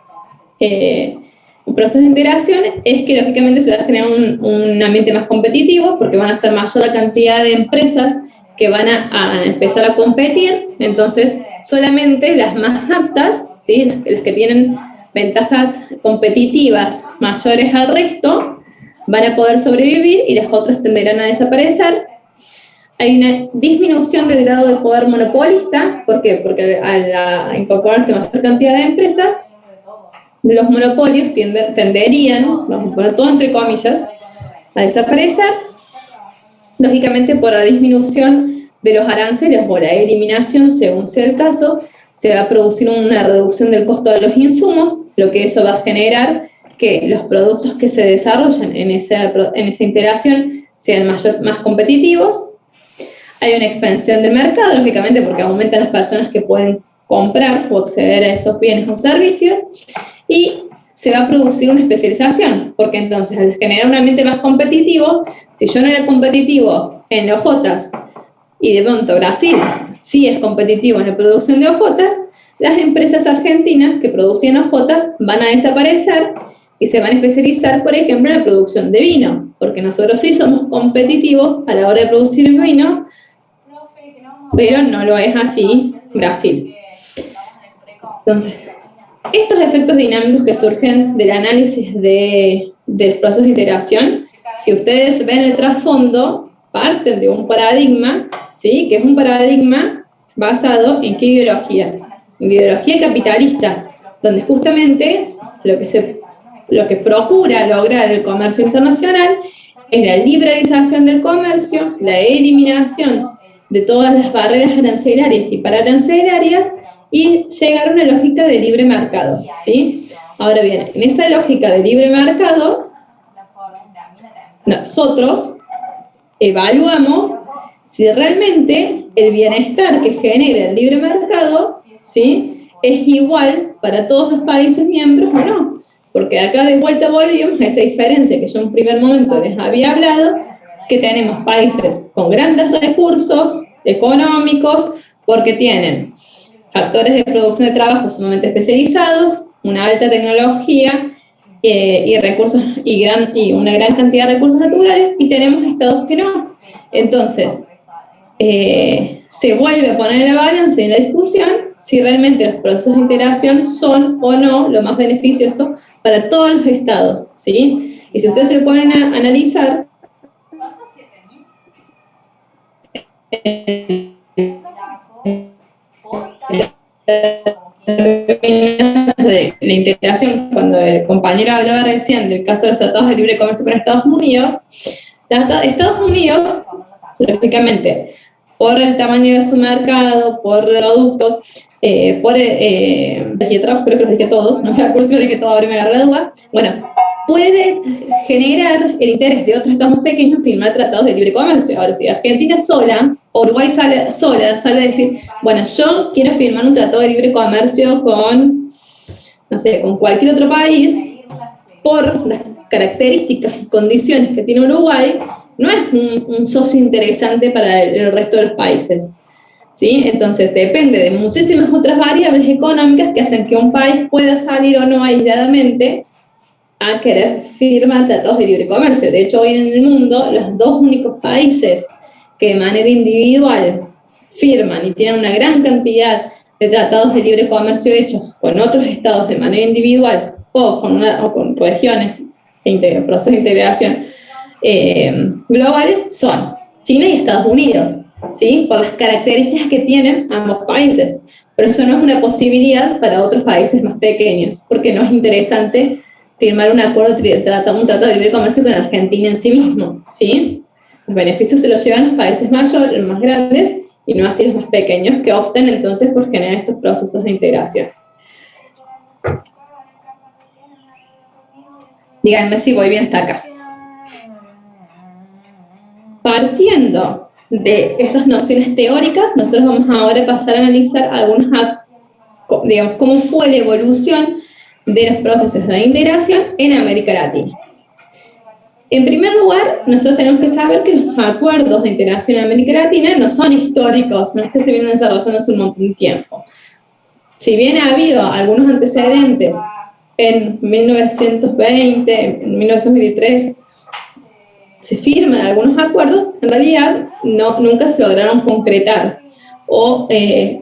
un proceso de integración es que lógicamente se va a generar un ambiente más competitivo, porque van a ser mayor la cantidad de empresas que van a empezar a competir. Entonces solamente las más aptas, ¿sí?, las que tienen ventajas competitivas mayores al resto, van a poder sobrevivir y las otras tenderán a desaparecer. Hay una disminución del grado de poder monopolista. ¿Por qué? Porque al incorporarse mayor cantidad de empresas, los monopolios tenderían, vamos a poner todo entre comillas, a desaparecer, lógicamente por la disminución de los aranceles o la eliminación, según sea el caso. Se va a producir una reducción del costo de los insumos, lo que eso va a generar que los productos que se desarrollan en esa integración sean más competitivos. Hay una expansión del mercado, lógicamente, porque aumentan las personas que pueden comprar o acceder a esos bienes o servicios, y se va a producir una especialización, porque entonces al generar un ambiente más competitivo, si yo no era competitivo en hojotas y de pronto Brasil sí es competitivo en la producción de hojotas, las empresas argentinas que producían hojotas van a desaparecer y se van a especializar, por ejemplo, en la producción de vino, porque nosotros sí somos competitivos a la hora de producir vino, pero no lo es así Brasil. Entonces, estos efectos dinámicos que surgen del análisis del proceso de integración, si ustedes ven el trasfondo, parten de un paradigma, ¿sí?, que es un paradigma basado en qué ideología. En ideología capitalista, donde justamente lo que procura lograr el comercio internacional es la liberalización del comercio, la eliminación de todas las barreras arancelarias y pararancelarias, y llegar a una lógica de libre mercado, ¿sí? Ahora bien, en esa lógica de libre mercado, nosotros evaluamos si realmente el bienestar que genera el libre mercado, ¿sí?, es igual para todos los países miembros o no. Porque acá de vuelta volvemos a esa diferencia que yo en un primer momento les había hablado, que tenemos países con grandes recursos económicos, porque tienen factores de producción de trabajo sumamente especializados, una alta tecnología y recursos y una gran cantidad de recursos naturales, y tenemos estados que no. Entonces, se vuelve a poner en la balanza en la discusión si realmente los procesos de integración son o no lo más beneficioso para todos los estados, ¿sí? Y si ustedes se lo ponen a analizar, de la integración, cuando el compañero hablaba recién del caso de los tratados de libre comercio con Estados Unidos, Estados Unidos, lógicamente, por el tamaño de su mercado, por productos, dije trabajo, creo que los dije todos, no me acuerdo si lo dije todo, ahora me agarré la duda. Bueno, puede generar el interés de otros estados pequeños firmar tratados de libre comercio. Ahora, si Argentina sola, Uruguay sale a decir, bueno, yo quiero firmar un tratado de libre comercio con, no sé, con cualquier otro país, por las características y condiciones que tiene Uruguay, no es un socio interesante para el resto de los países, ¿sí? Entonces depende de muchísimas otras variables económicas que hacen que un país pueda salir o no aisladamente a querer firmar tratados de libre comercio. De hecho, hoy en el mundo, los dos únicos países que de manera individual firman y tienen una gran cantidad de tratados de libre comercio hechos con otros estados de manera individual o con regiones en procesos de integración globales son China y Estados Unidos, ¿sí?, por las características que tienen ambos países. Pero eso no es una posibilidad para otros países más pequeños, porque no es interesante firmar un acuerdo, un tratado de libre comercio con Argentina en sí mismo, ¿sí? Los beneficios se los llevan los países mayores, los más grandes, y no así los más pequeños, que optan entonces por generar estos procesos de integración. Díganme si voy bien hasta acá. Partiendo de esas nociones teóricas, nosotros vamos ahora a pasar a analizar algunos digamos, cómo fue la evolución de los procesos de integración en América Latina. En primer lugar, nosotros tenemos que saber que los acuerdos de integración en América Latina no son históricos, no es que se vienen desarrollando hace un montón de tiempo. Si bien ha habido algunos antecedentes en 1920, en 1923, se firman algunos acuerdos, en realidad nunca se lograron concretar o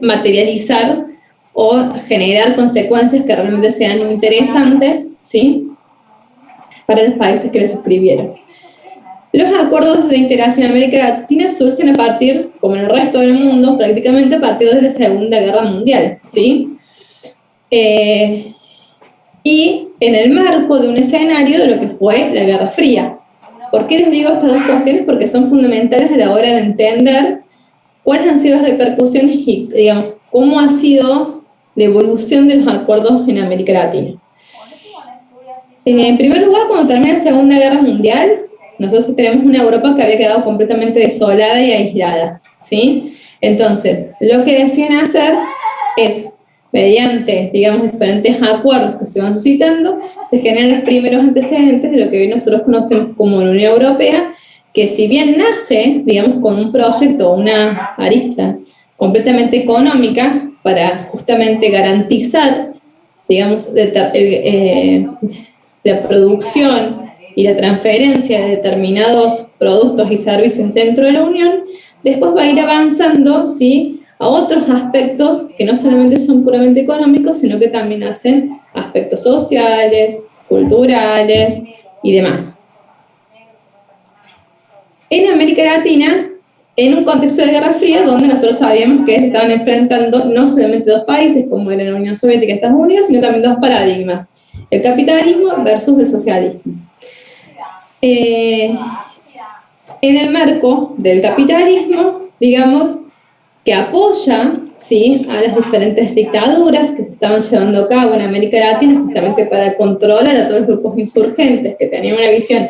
materializar o generar consecuencias que realmente sean interesantes, ¿sí?, para los países que le suscribieron. Los acuerdos de integración en América Latina surgen a partir, como en el resto del mundo, prácticamente a partir de la Segunda Guerra Mundial, ¿sí? Y en el marco de un escenario de lo que fue la Guerra Fría. ¿Por qué les digo estas dos cuestiones? Porque son fundamentales a la hora de entender cuáles han sido las repercusiones y, digamos, cómo ha sido la evolución de los acuerdos en América Latina. En primer lugar, cuando termina la Segunda Guerra Mundial, nosotros tenemos una Europa que había quedado completamente desolada y aislada, ¿sí? Entonces, lo que decían hacer es, mediante, digamos, diferentes acuerdos que se van suscitando, se generan los primeros antecedentes de lo que hoy nosotros conocemos como la Unión Europea, que si bien nace, digamos, con un proyecto, una arista completamente económica, para justamente garantizar, digamos, la producción y la transferencia de determinados productos y servicios dentro de la Unión, después va a ir avanzando, ¿sí?, a otros aspectos que no solamente son puramente económicos, sino que también hacen aspectos sociales, culturales y demás. En América Latina, en un contexto de Guerra Fría, donde nosotros sabíamos que se estaban enfrentando no solamente dos países, como era la Unión Soviética y Estados Unidos, sino también dos paradigmas: el capitalismo versus el socialismo. En el marco del capitalismo, digamos, que apoya, ¿sí?, a las diferentes dictaduras que se estaban llevando a cabo en América Latina, justamente para controlar a todos los grupos insurgentes que tenían una visión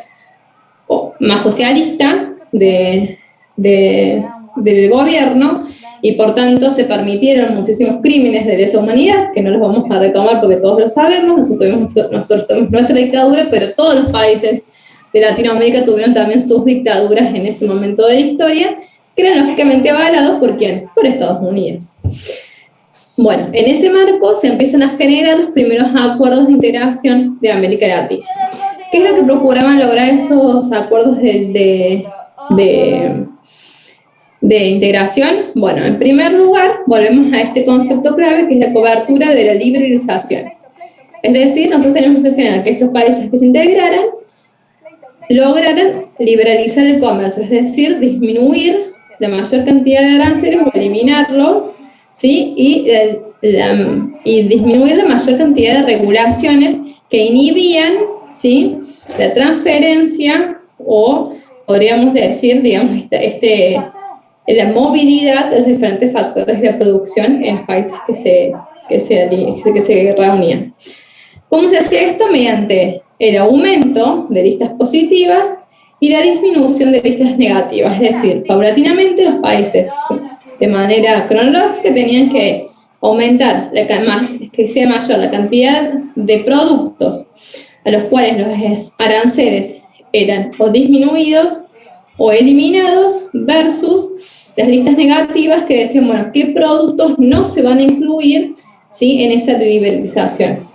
más socialista del gobierno, y por tanto se permitieron muchísimos crímenes de lesa humanidad, que no los vamos a retomar porque todos lo sabemos. Nosotros tuvimos nuestra dictadura, pero todos los países de Latinoamérica tuvieron también sus dictaduras en ese momento de la historia, que eran lógicamente avalados ¿por quién? Por Estados Unidos. Bueno, en ese marco se empiezan a generar los primeros acuerdos de integración de América Latina. ¿Qué es lo que procuraban lograr esos acuerdos de integración? Bueno, en primer lugar, volvemos a este concepto clave, que es la cobertura de la liberalización. Es decir, nosotros tenemos que generar que estos países que se integraran lograran liberalizar el comercio, es decir, disminuir la mayor cantidad de aranceles o eliminarlos, ¿sí?, y disminuir la mayor cantidad de regulaciones que inhibían, ¿sí?, la transferencia o, podríamos decir, digamos, la movilidad de los diferentes factores de la producción en los países que se reunían. ¿Cómo se hacía esto? Mediante el aumento de listas positivas y la disminución de listas negativas, es decir, paulatinamente los países de manera cronológica tenían que aumentar, que sea mayor la cantidad de productos a los cuales los aranceles eran o disminuidos o eliminados, versus las listas negativas que decían, bueno, qué productos no se van a incluir, ¿sí?, en esa liberalización.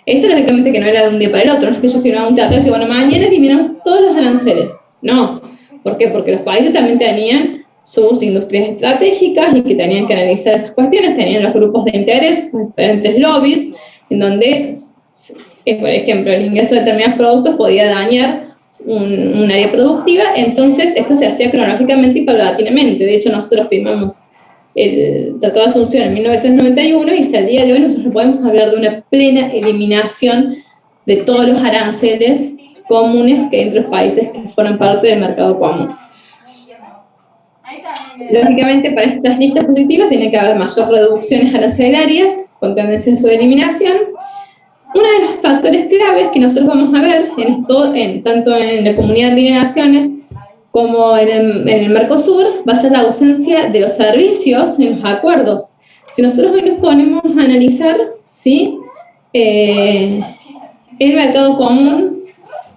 Esto lógicamente que no era de un día para el otro, no es que yo firmaba un tratado y decía, bueno, mañana eliminamos todos los aranceles. No. ¿Por qué? Porque los países también tenían sus industrias estratégicas y que tenían que analizar esas cuestiones, tenían los grupos de interés, diferentes lobbies, en donde, por ejemplo, el ingreso de determinados productos podía dañar un área productiva. Entonces esto se hacía cronológicamente y paulatinamente. De hecho, nosotros firmamos el Tratado de Asunción en 1991 y hasta el día de hoy nosotros no podemos hablar de una plena eliminación de todos los aranceles comunes que hay entre los países que forman parte del mercado común. Lógicamente, para estas listas positivas tiene que haber mayor reducciones arancelarias con tendencia a su eliminación. Uno de los factores claves que nosotros vamos a ver tanto en la Comunidad de Naciones como en el Mercosur va a ser la ausencia de los servicios en los acuerdos. Si nosotros hoy nos ponemos a analizar, ¿sí? El mercado común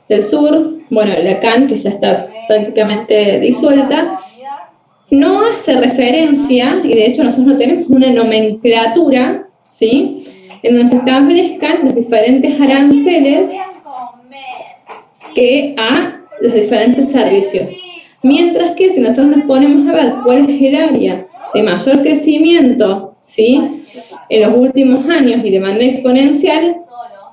del sur, bueno, la CAN, que ya está prácticamente disuelta, no hace referencia, y de hecho nosotros no tenemos una nomenclatura, ¿sí? En donde se establezcan los diferentes aranceles que a los diferentes servicios. Mientras que si nosotros nos ponemos a ver cuál es el área de mayor crecimiento, ¿sí? En los últimos años y de manera exponencial,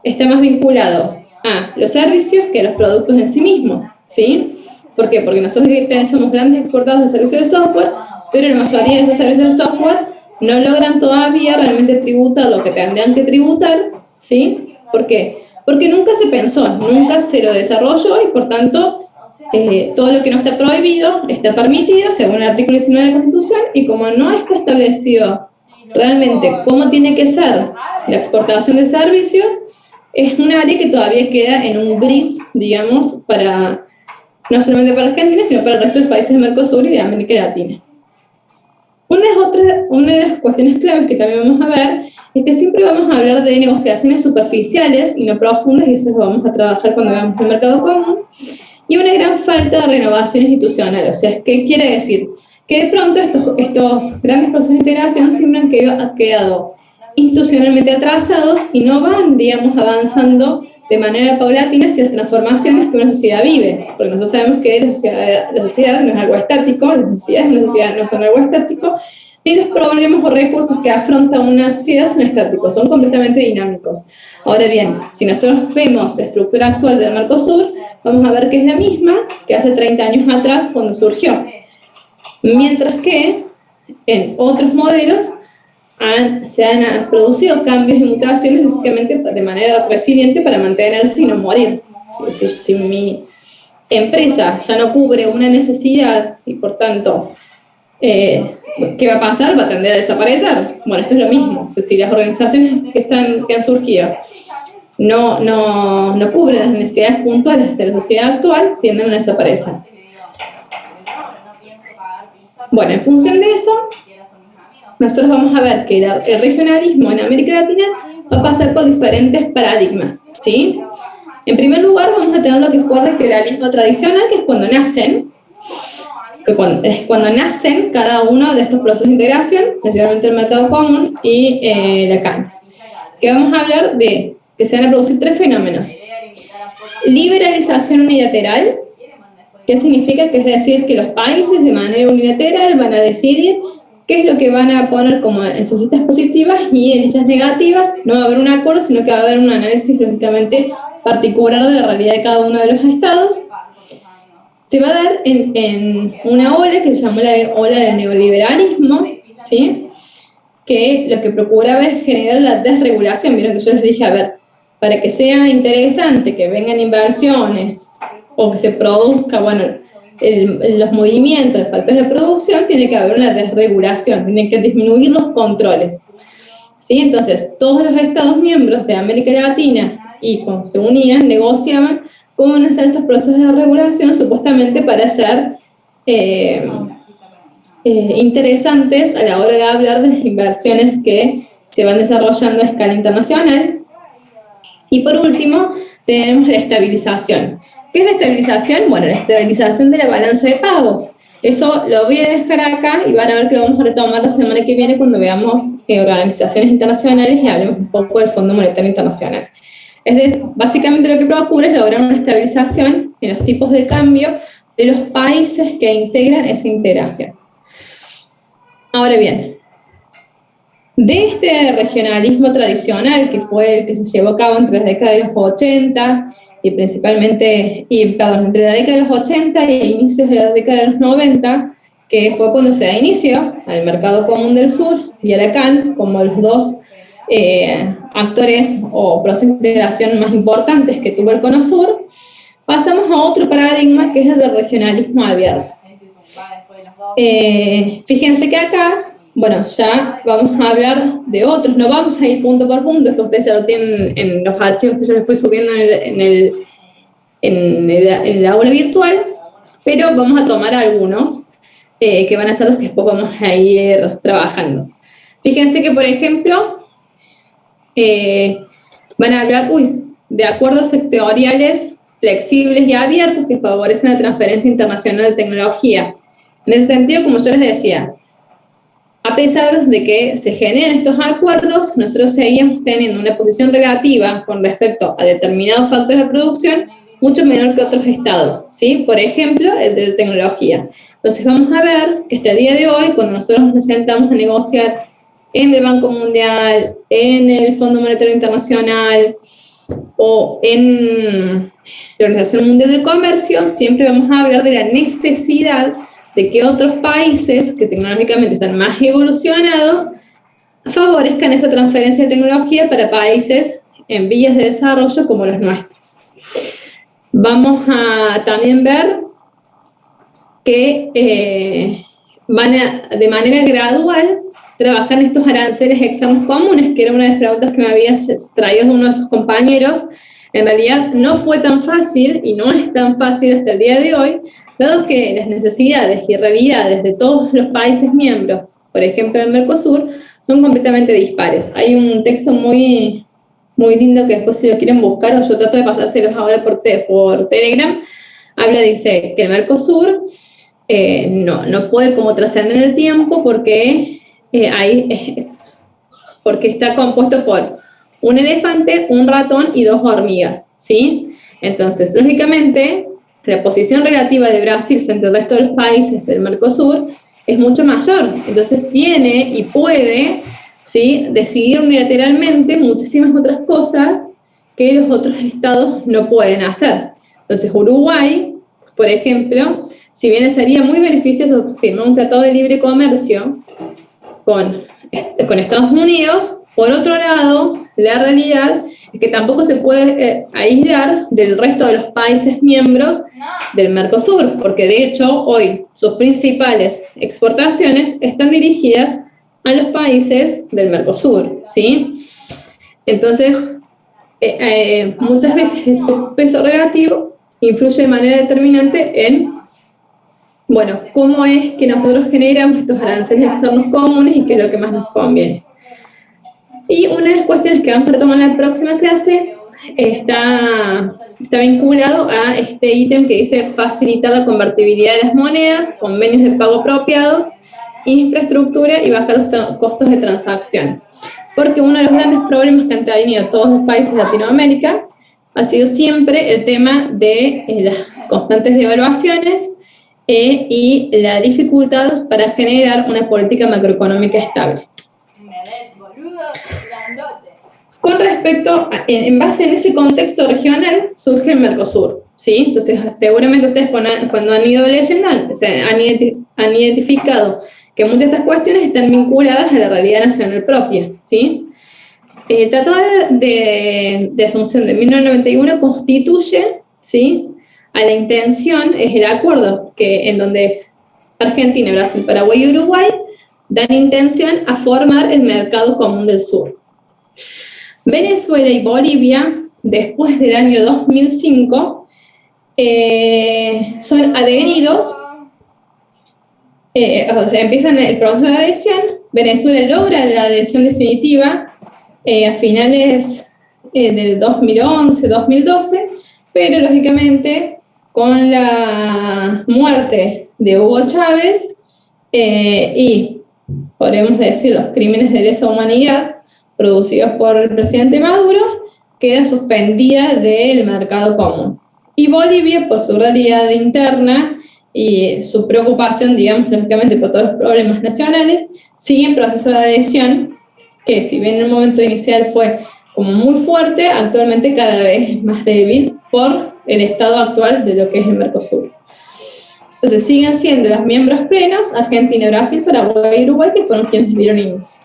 está más vinculado a los servicios que a los productos en sí mismos, ¿sí? ¿Por qué? Porque nosotros somos grandes exportadores de servicios de software, pero la mayoría de esos servicios de software no logran todavía realmente tributar lo que tendrían que tributar, ¿sí? ¿Por qué? Porque nunca se pensó, nunca se lo desarrolló y por tanto todo lo que no está prohibido está permitido según el artículo 19 de la Constitución, y como no está establecido realmente cómo tiene que ser la exportación de servicios, es un área que todavía queda en un gris, digamos, para no solamente para Argentina, sino para el resto de los países de Mercosur y de América Latina. Una de las cuestiones claves que también vamos a ver es que siempre vamos a hablar de negociaciones superficiales y no profundas, y eso lo vamos a trabajar cuando veamos el mercado común, y una gran falta de renovación institucional. O sea, ¿qué quiere decir? Que de pronto estos grandes procesos de integración siempre han quedado institucionalmente atrasados y no van, digamos, avanzando de manera paulatina hacia las transformaciones que una sociedad vive, porque nosotros sabemos que la sociedad no es algo estático, las necesidades de una sociedad no son algo estático, ni los problemas o recursos que afronta una sociedad son estáticos, son completamente dinámicos. Ahora bien, si nosotros vemos la estructura actual del Mercosur, vamos a ver que es la misma que hace 30 años atrás cuando surgió, mientras que en otros modelos se han producido cambios y mutaciones lógicamente de manera resiliente para mantenerse y no morir. Si mi empresa ya no cubre una necesidad y por tanto, ¿qué va a pasar? Va a tender a desaparecer. Bueno, esto es lo mismo. O sea, si las organizaciones que han surgido no cubren las necesidades puntuales de la sociedad actual, tienden a desaparecer. Bueno, en función de eso, nosotros vamos a ver que el regionalismo en América Latina va a pasar por diferentes paradigmas, ¿sí? En primer lugar, vamos a tener lo que fue el regionalismo tradicional, que es cuando nacen cada uno de estos procesos de integración, principalmente el mercado común y la CAN. Que vamos a hablar de que se van a producir tres fenómenos. Liberalización unilateral, ¿qué significa? Que es decir, que los países de manera unilateral van a decidir qué es lo que van a poner como en sus listas positivas, y en listas negativas no va a haber un acuerdo, sino que va a haber un análisis lógicamente particular de la realidad de cada uno de los estados. Se va a dar en una ola que se llamó la ola del neoliberalismo, ¿sí? Que lo que procuraba es generar la desregulación. Vieron que yo les dije, a ver, para que sea interesante que vengan inversiones o que se produzca, bueno, los movimientos de factores de producción, tiene que haber una desregulación, tienen que disminuir los controles, ¿sí? Entonces, todos los estados miembros de América Latina, y cuando se unían, negociaban cómo van a ser estos procesos de regulación, supuestamente para ser interesantes a la hora de hablar de las inversiones que se van desarrollando a escala internacional. Y por último, tenemos la estabilización. ¿Qué es la estabilización? Bueno, la estabilización de la balanza de pagos. Eso lo voy a dejar acá y van a ver que lo vamos a retomar la semana que viene cuando veamos organizaciones internacionales y hablemos un poco del Fondo Monetario Internacional. Básicamente lo que procura es lograr una estabilización en los tipos de cambio de los países que integran esa integración. Ahora bien, de este regionalismo tradicional, que fue el que se llevó a cabo entre las décadas de los 80 y principalmente, entre la década de los 80 y inicios de la década de los 90, que fue cuando se da inicio al Mercado Común del Sur y a la CAN como los dos actores o procesos de integración más importantes que tuvo el Cono Sur, pasamos a otro paradigma que es el del regionalismo abierto. Fíjense que acá, bueno, ya vamos a hablar de otros, no vamos a ir punto por punto, esto ustedes ya lo tienen en los archivos que yo les fui subiendo en el aula virtual, pero vamos a tomar algunos que van a ser los que después vamos a ir trabajando. Fíjense que, por ejemplo, van a hablar de acuerdos sectoriales flexibles y abiertos que favorecen la transferencia internacional de tecnología. En ese sentido, como yo les decía, a pesar de que se generen estos acuerdos, nosotros seguimos teniendo una posición relativa con respecto a determinados factores de producción mucho menor que otros estados, ¿sí? Por ejemplo, el de tecnología. Entonces vamos a ver que hasta el día de hoy, cuando nosotros nos sentamos a negociar en el Banco Mundial, en el Fondo Monetario Internacional o en la Organización Mundial del Comercio, siempre vamos a hablar de la necesidad de que otros países que tecnológicamente están más evolucionados favorezcan esa transferencia de tecnología para países en vías de desarrollo como los nuestros. Vamos a también ver que van a, de manera gradual, trabajar en estos aranceles externos comunes, que era una de las preguntas que me había traído uno de sus compañeros. En realidad no fue tan fácil y no es tan fácil hasta el día de hoy, dado que las necesidades y realidades de todos los países miembros, por ejemplo el Mercosur, son completamente dispares. Hay un texto muy lindo que después si lo quieren buscar, o yo trato de pasárselos ahora por Telegram, dice que el Mercosur no puede como trascender en el tiempo porque está compuesto por un elefante, un ratón y 2 hormigas, ¿sí? Entonces, lógicamente, la posición relativa de Brasil frente al resto de los países del Mercosur es mucho mayor. Entonces tiene y puede, ¿sí?, decidir unilateralmente muchísimas otras cosas que los otros estados no pueden hacer. Entonces Uruguay, por ejemplo, si bien sería muy beneficioso firmar un tratado de libre comercio con Estados Unidos, por otro lado, la realidad es que tampoco se puede aislar del resto de los países miembros del Mercosur, porque de hecho hoy sus principales exportaciones están dirigidas a los países del Mercosur, ¿sí? Entonces, muchas veces ese peso relativo influye de manera determinante en, bueno, cómo es que nosotros generamos estos aranceles externos comunes y qué es lo que más nos conviene. Y una de las cuestiones que vamos a retomar en la próxima clase está vinculado a este ítem que dice facilitar la convertibilidad de las monedas, convenios de pago apropiados, infraestructura y bajar los costos de transacción. Porque uno de los grandes problemas que han tenido todos los países de Latinoamérica ha sido siempre el tema de las constantes devaluaciones y la dificultad para generar una política macroeconómica estable. Con respecto, en base en ese contexto regional, surge el Mercosur, ¿sí? Entonces, seguramente ustedes cuando han ido leyendo han identificado que muchas de estas cuestiones están vinculadas a la realidad nacional propia, ¿sí? El Tratado de Asunción de 1991 constituye, ¿sí?, a la intención, es el acuerdo en donde Argentina, Brasil, Paraguay y Uruguay dan intención a formar el mercado común del sur. Venezuela y Bolivia, después del año 2005, son adheridos, empiezan el proceso de adhesión. Venezuela logra la adhesión definitiva a finales del 2011-2012, pero lógicamente con la muerte de Hugo Chávez y, podemos decir, los crímenes de lesa humanidad producidos por el presidente Maduro, queda suspendida del mercado común. Y Bolivia, por su realidad interna y su preocupación, digamos, lógicamente por todos los problemas nacionales, sigue en proceso de adhesión, que si bien en el momento inicial fue como muy fuerte, actualmente cada vez es más débil por el estado actual de lo que es el Mercosur. Entonces siguen siendo los miembros plenos Argentina, Brasil, Paraguay y Uruguay, que fueron quienes dieron inicio.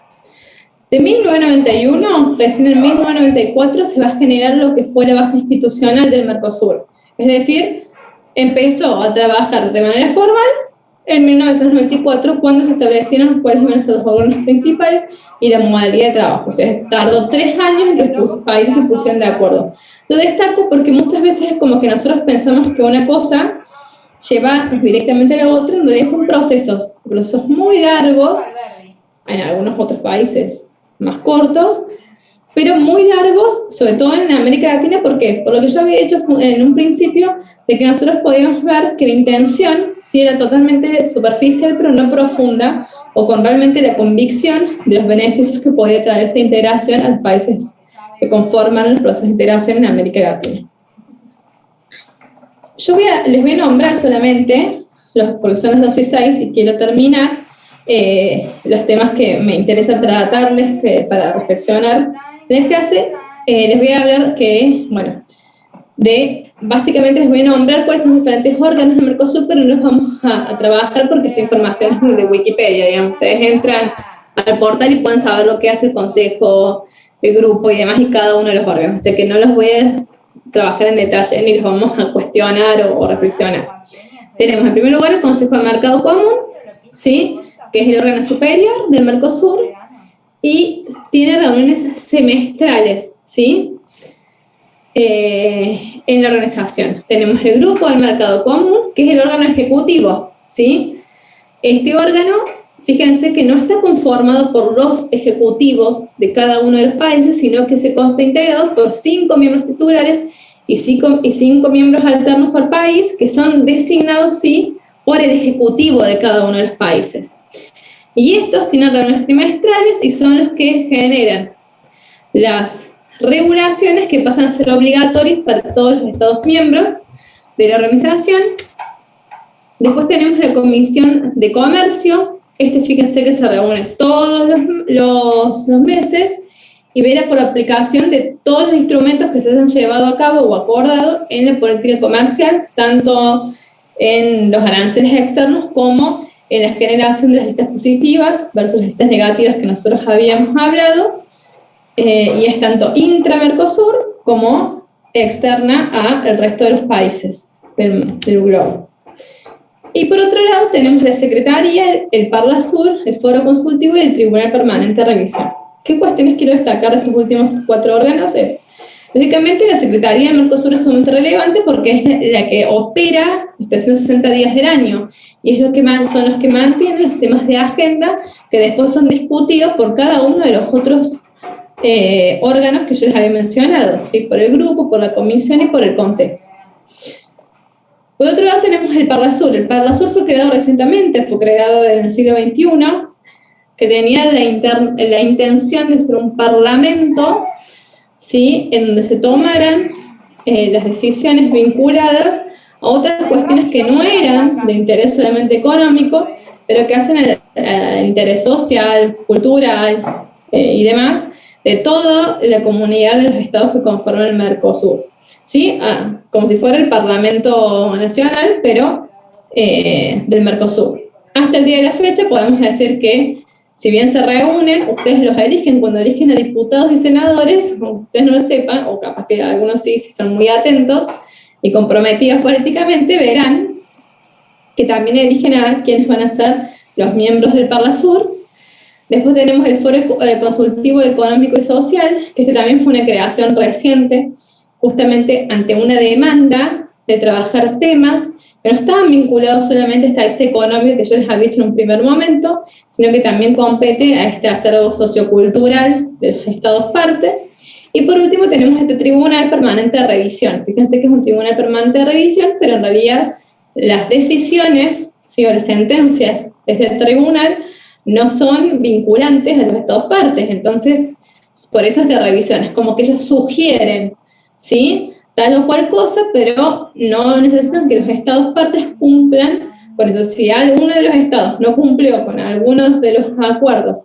De 1991, recién en 1994 se va a generar lo que fue la base institucional del Mercosur. Es decir, empezó a trabajar de manera formal en 1994, cuando se establecieron cuáles iban a ser los órganos principales y la modalidad de trabajo. O sea, tardó 3 años en que los países se pusieran de acuerdo. Lo destaco porque muchas veces es como que nosotros pensamos que una cosa lleva directamente a la otra, en realidad son procesos muy largos, en algunos otros países más cortos, pero muy largos, sobre todo en América Latina. ¿Por qué? Por lo que yo había hecho en un principio, de que nosotros podíamos ver que la intención sí era totalmente superficial, pero no profunda, o con realmente la convicción de los beneficios que podía traer esta integración a los países que conforman el proceso de integración en América Latina. Les voy a nombrar solamente, porque son las 2 y 6 y quiero terminar, los temas que me interesa tratarles para reflexionar. En este caso, les voy a hablar básicamente les voy a nombrar cuáles son los diferentes órganos del Mercosur, pero no los vamos a trabajar porque esta información es de Wikipedia, digamos. Ustedes entran al portal y pueden saber lo que hace el consejo, el grupo y demás, y cada uno de los órganos. O sea que no los voy a trabajar en detalle ni los vamos a cuestionar o reflexionar. Tenemos en primer lugar el Consejo de Mercado Común, ¿sí?, que es el órgano superior del Mercosur, y tiene reuniones semestrales, ¿sí?, en la organización. Tenemos el Grupo del Mercado Común, que es el órgano ejecutivo, ¿sí? Este órgano, fíjense que no está conformado por los ejecutivos de cada uno de los países, sino que se consta integrado por 5 miembros titulares y 5 miembros alternos por país, que son designados, sí, por el ejecutivo de cada uno de los países. Y estos tienen reuniones trimestrales y son los que generan las regulaciones que pasan a ser obligatorias para todos los Estados miembros de la organización. Después tenemos la Comisión de Comercio. Fíjense que se reúne todos los meses y vela por aplicación de todos los instrumentos que se hayan llevado a cabo o acordado en la política comercial, tanto en los aranceles externos como en la generación de las listas positivas versus las listas negativas que nosotros habíamos hablado. Y es tanto intra-Mercosur como externa al resto de los países del globo. Y por otro lado tenemos la Secretaría, el Parlasur, el Foro Consultivo y el Tribunal Permanente de Revisión. ¿Qué cuestiones quiero destacar de estos últimos 4 órganos? Lógicamente la Secretaría del Mercosur es sumamente relevante porque es la que opera los 360 días del año y es son los que mantienen los temas de agenda que después son discutidos por cada uno de los otros órganos que yo les había mencionado, ¿sí?, por el grupo, por la comisión y por el consejo. Por otro lado tenemos el Parlasur. El Parlasur fue creado recientemente, fue creado en el siglo XXI, que tenía la intención de ser un parlamento, ¿sí?, en donde se tomaran las decisiones vinculadas a otras cuestiones que no eran de interés solamente económico, pero que hacen al interés social, cultural y demás, de toda la comunidad de los estados que conforman el Mercosur, ¿sí? Como si fuera el Parlamento Nacional, pero del Mercosur. Hasta el día de la fecha podemos decir que, si bien se reúnen, ustedes los eligen, cuando eligen a diputados y senadores, aunque ustedes no lo sepan, o capaz que algunos sí, si son muy atentos y comprometidos políticamente, verán que también eligen a quienes van a ser los miembros del Parlasur. Después tenemos el Foro Consultivo Económico y Social, que también fue una creación reciente, justamente ante una demanda de trabajar temas que no estaban vinculados solamente a esta lista económica que yo les había dicho en un primer momento, sino que también compete a este acervo sociocultural de los estados parte. Y por último tenemos este Tribunal Permanente de Revisión. Fíjense que es un Tribunal Permanente de Revisión, pero en realidad las decisiones, ¿sí?, o las sentencias de este tribunal no son vinculantes a los estados partes, entonces por eso es de revisión, es como que ellos sugieren, ¿sí?, tal o cual cosa, pero no necesitan que los estados partes cumplan. Por eso, si alguno de los estados no cumplió con algunos de los acuerdos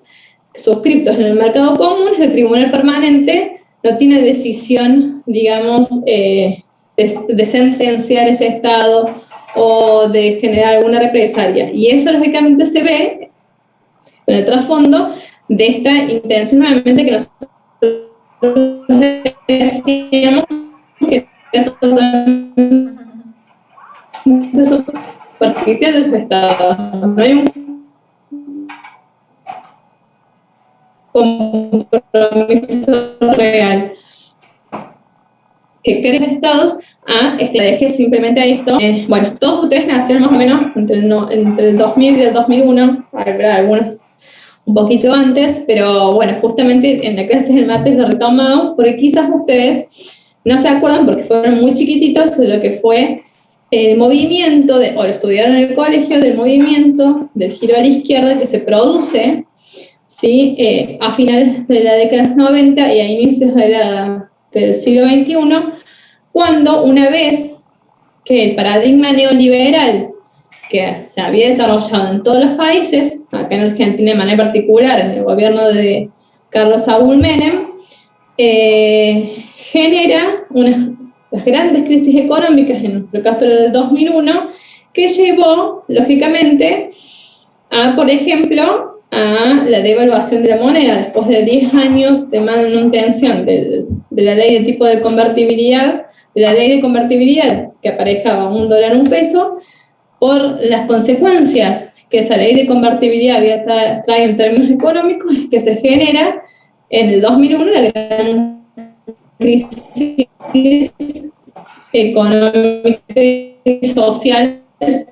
suscritos en el mercado común, el Tribunal Permanente no tiene decisión, digamos, de sentenciar ese estado o de generar alguna represalia. Y eso lógicamente se ve en el trasfondo de esta intención, nuevamente, que nosotros decíamos que era totalmente superficial de su estado. No hay un compromiso real que creen estados deje simplemente a esto. Bueno, todos ustedes nacieron más o menos entre el 2000 y el 2001, habrá algunos un poquito antes, pero bueno, justamente en la clase del martes lo retomamos, porque quizás ustedes no se acuerdan porque fueron muy chiquititos de lo que fue el movimiento, o lo estudiaron en el colegio, del movimiento del giro a la izquierda que se produce, ¿sí? A finales de la década de los 90 y a inicios del siglo XXI, cuando una vez que el paradigma neoliberal que se había desarrollado en todos los países, acá en Argentina de manera particular, en el gobierno de Carlos Saúl Menem, genera las grandes crisis económicas, en nuestro caso era del 2001, que llevó, lógicamente, a, por ejemplo, a la devaluación de la moneda, después de 10 años de manutención de la ley de tipo de convertibilidad, que aparejaba $1 un peso, por las consecuencias que esa ley de convertibilidad había traído en términos económicos, es que se genera en el 2001 la gran crisis económica y social en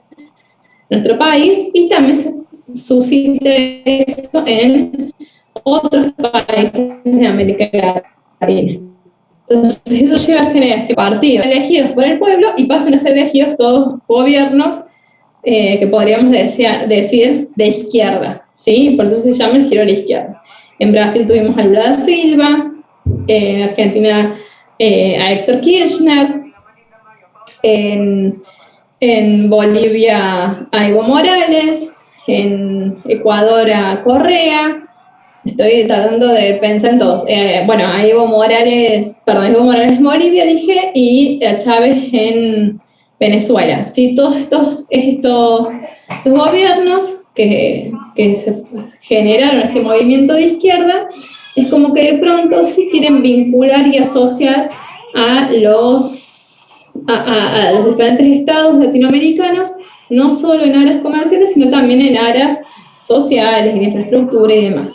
nuestro país, y también se suscita eso en otros países de América Latina. Entonces eso lleva a generar este partido elegidos por el pueblo y pasan a ser elegidos todos gobiernos que podríamos decir de izquierda, ¿sí? Por eso se llama el giro a la izquierda. En Brasil tuvimos a Lula da Silva, en Argentina a Héctor Kirchner, en Bolivia a Evo Morales, en Ecuador a Correa. Estoy tratando de pensar en todos. Bueno, a Evo Morales en Bolivia, dije, y a Chávez en Venezuela. ¿Sí? Todos estos gobiernos que se generaron este movimiento de izquierda, es como que de pronto sí quieren vincular y asociar a los diferentes estados latinoamericanos, no solo en áreas comerciales, sino también en áreas sociales, en infraestructura y demás.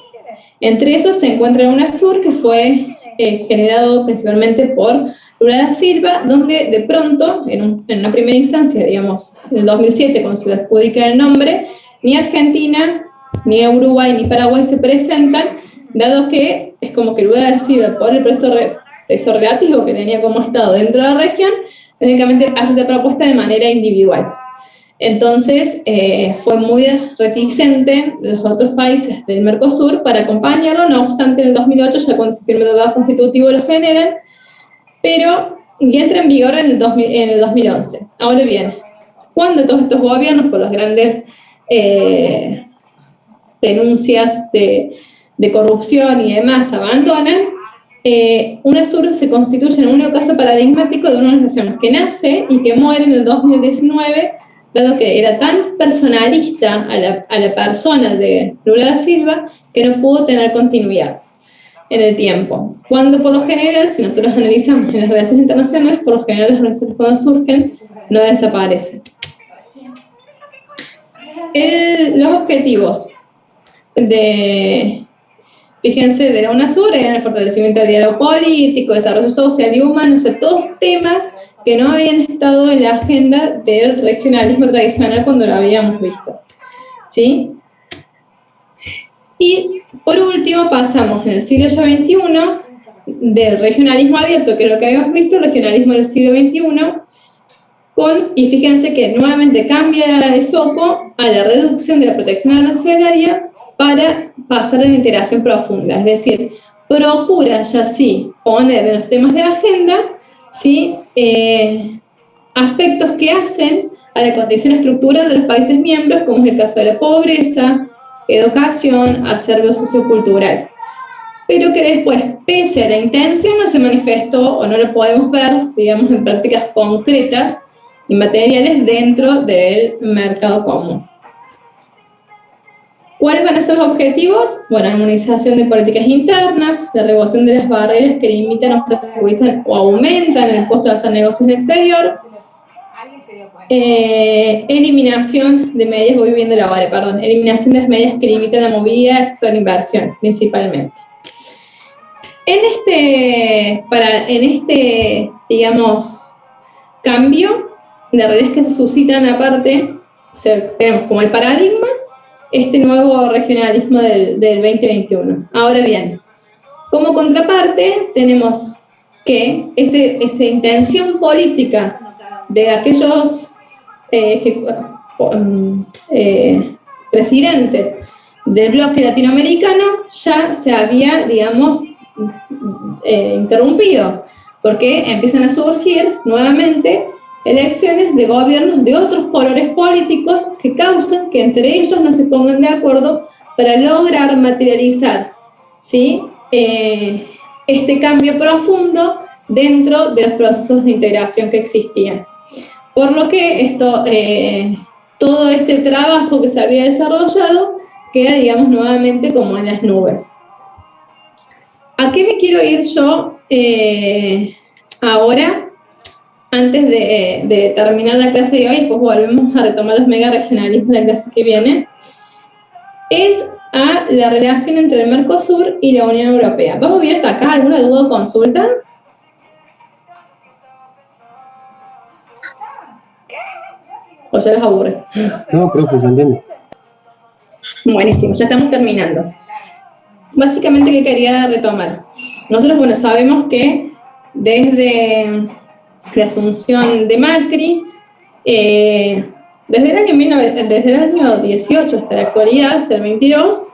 Entre esos se encuentra UNASUR, que fue generado principalmente por Lula da Silva, donde de pronto, en una primera instancia, digamos, en el 2007, cuando se le adjudica el nombre, ni Argentina, ni Uruguay, ni Paraguay se presentan, dado que es como que Lula da Silva, por el peso relativo que tenía como Estado dentro de la región, lógicamente hace esta propuesta de manera individual. Entonces, fue muy reticente los otros países del Mercosur para acompañarlo, no obstante en el 2008, ya cuando se firmó el tratado constitutivo lo generan, pero y entra en vigor en el 2011. Ahora bien, cuando todos estos gobiernos, por las grandes denuncias de corrupción y demás, abandonan, UNASUR se constituye en un único caso paradigmático de una organización que nace y que muere en el 2019, dado que era tan personalista a la persona de Lula da Silva que no pudo tener continuidad en el tiempo. Cuando por lo general, si nosotros analizamos en las relaciones internacionales, por lo general las relaciones cuando surgen no desaparecen. Los objetivos fíjense, de la UNASUR eran el fortalecimiento del diálogo político, desarrollo social y humano, o sea, todos temas que no habían estado en la agenda del regionalismo tradicional cuando lo habíamos visto, ¿sí? Y por último pasamos en el siglo XXI del regionalismo abierto, que es lo que habíamos visto, el regionalismo del siglo XXI, y fíjense que nuevamente cambia el foco a la reducción de la protección arancelaria para pasar a la integración profunda, es decir, procura ya sí poner en los temas de agenda, ¿sí? Aspectos que hacen a la condición estructural de los países miembros, como es el caso de la pobreza, educación, acervo sociocultural. Pero que después, pese a la intención, no se manifestó o no lo podemos ver, digamos, en prácticas concretas y materiales dentro del mercado común. ¿Cuáles van a ser los objetivos? Bueno, armonización de políticas internas, la remoción de las barreras que limitan, obstaculizan o aumentan el costo de hacer negocios en el exterior, eliminación de medidas, eliminación de las medidas que limitan la movilidad, acceso a la inversión, principalmente. En este, digamos, cambio, de realidad que se suscitan aparte, o sea, tenemos como el paradigma, este nuevo regionalismo del 2021. Ahora bien, como contraparte tenemos que esa intención política de aquellos presidentes del bloque latinoamericano ya se había, digamos, interrumpido, porque empiezan a surgir nuevamente elecciones de gobiernos de otros colores políticos que causan que entre ellos no se pongan de acuerdo para lograr materializar, ¿sí?, este cambio profundo dentro de los procesos de integración que existían. Por lo que todo este trabajo que se había desarrollado queda, digamos, nuevamente como en las nubes. ¿A qué me quiero ir yo ahora? Antes de terminar la clase de hoy, pues volvemos a retomar los megaregionalismos de la clase que viene, es a la relación entre el Mercosur y la Unión Europea. ¿Vamos bien hasta acá? ¿Alguna duda o consulta? ¿O ya les aburre? No, profe, se entiende. Buenísimo, ya estamos terminando. Básicamente, ¿qué quería retomar? Nosotros, bueno, sabemos que desde la asunción de Macri, desde el año 18 hasta la actualidad, hasta el 22,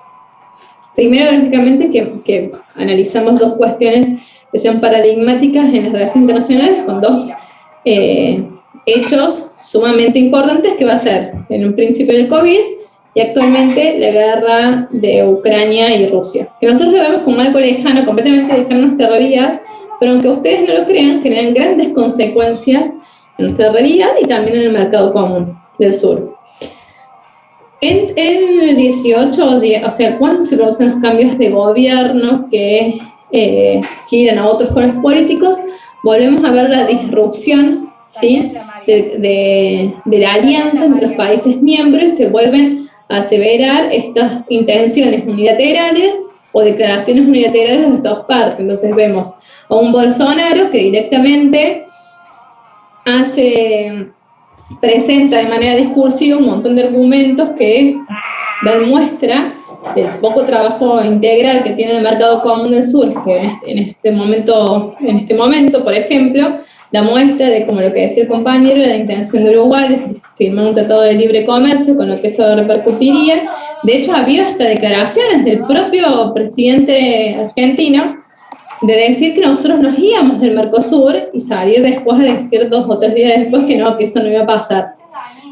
primero, lógicamente, que analizamos dos cuestiones que son paradigmáticas en las relaciones internacionales, con dos hechos sumamente importantes, que va a ser, en un principio, el COVID, y actualmente la guerra de Ucrania y Rusia, que nosotros lo vemos como algo lejano, completamente lejano a nuestra realidad, pero aunque ustedes no lo crean, generan grandes consecuencias en nuestra realidad y también en el mercado común del sur. En el 18, o sea, cuando se producen los cambios de gobierno que giran a otros colores políticos, volvemos a ver la disrupción, ¿sí?, de la alianza entre los países miembros. Se vuelven a aseverar estas intenciones unilaterales o declaraciones unilaterales de todas partes. Entonces vemos a un Bolsonaro que directamente presenta de manera discursiva un montón de argumentos que dan muestra del poco trabajo integral que tiene el mercado común del sur, que en este momento, por ejemplo, da muestra de, como lo que decía el compañero, de la intención de Uruguay de firmar un tratado de libre comercio, con lo que eso repercutiría. De hecho, había hasta declaraciones del propio presidente argentino de decir que nosotros nos íbamos del Mercosur y salir después a decir 2 o 3 días después que no, que eso no iba a pasar.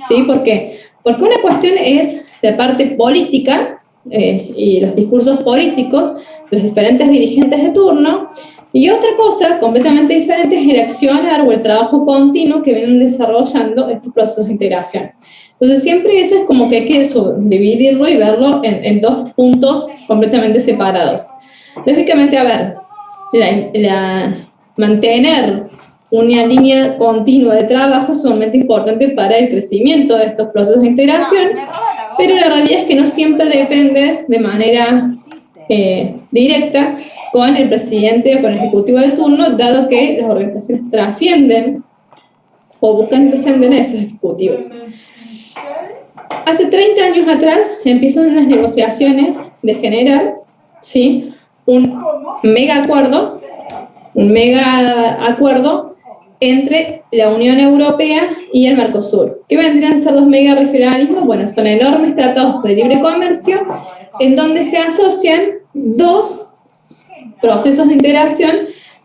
¿Sí? ¿Por qué? Porque una cuestión es la parte política y los discursos políticos de los diferentes dirigentes de turno, y otra cosa completamente diferente es el accionar o el trabajo continuo que vienen desarrollando estos procesos de integración. Entonces siempre eso es como que hay que dividirlo y verlo en 2 puntos completamente separados. Lógicamente, a ver, mantener una línea continua de trabajo es sumamente importante para el crecimiento de estos procesos de integración, pero la realidad es que no siempre depende de manera directa con el presidente o con el ejecutivo de turno, dado que las organizaciones trascienden o buscan trascender a esos ejecutivos. Hace 30 años atrás empiezan las negociaciones de generar, ¿sí?, un mega acuerdo entre la Unión Europea y el Mercosur. ¿Qué vendrían a ser los mega regionalismos? Bueno, son enormes tratados de libre comercio en donde se asocian 2 procesos de integración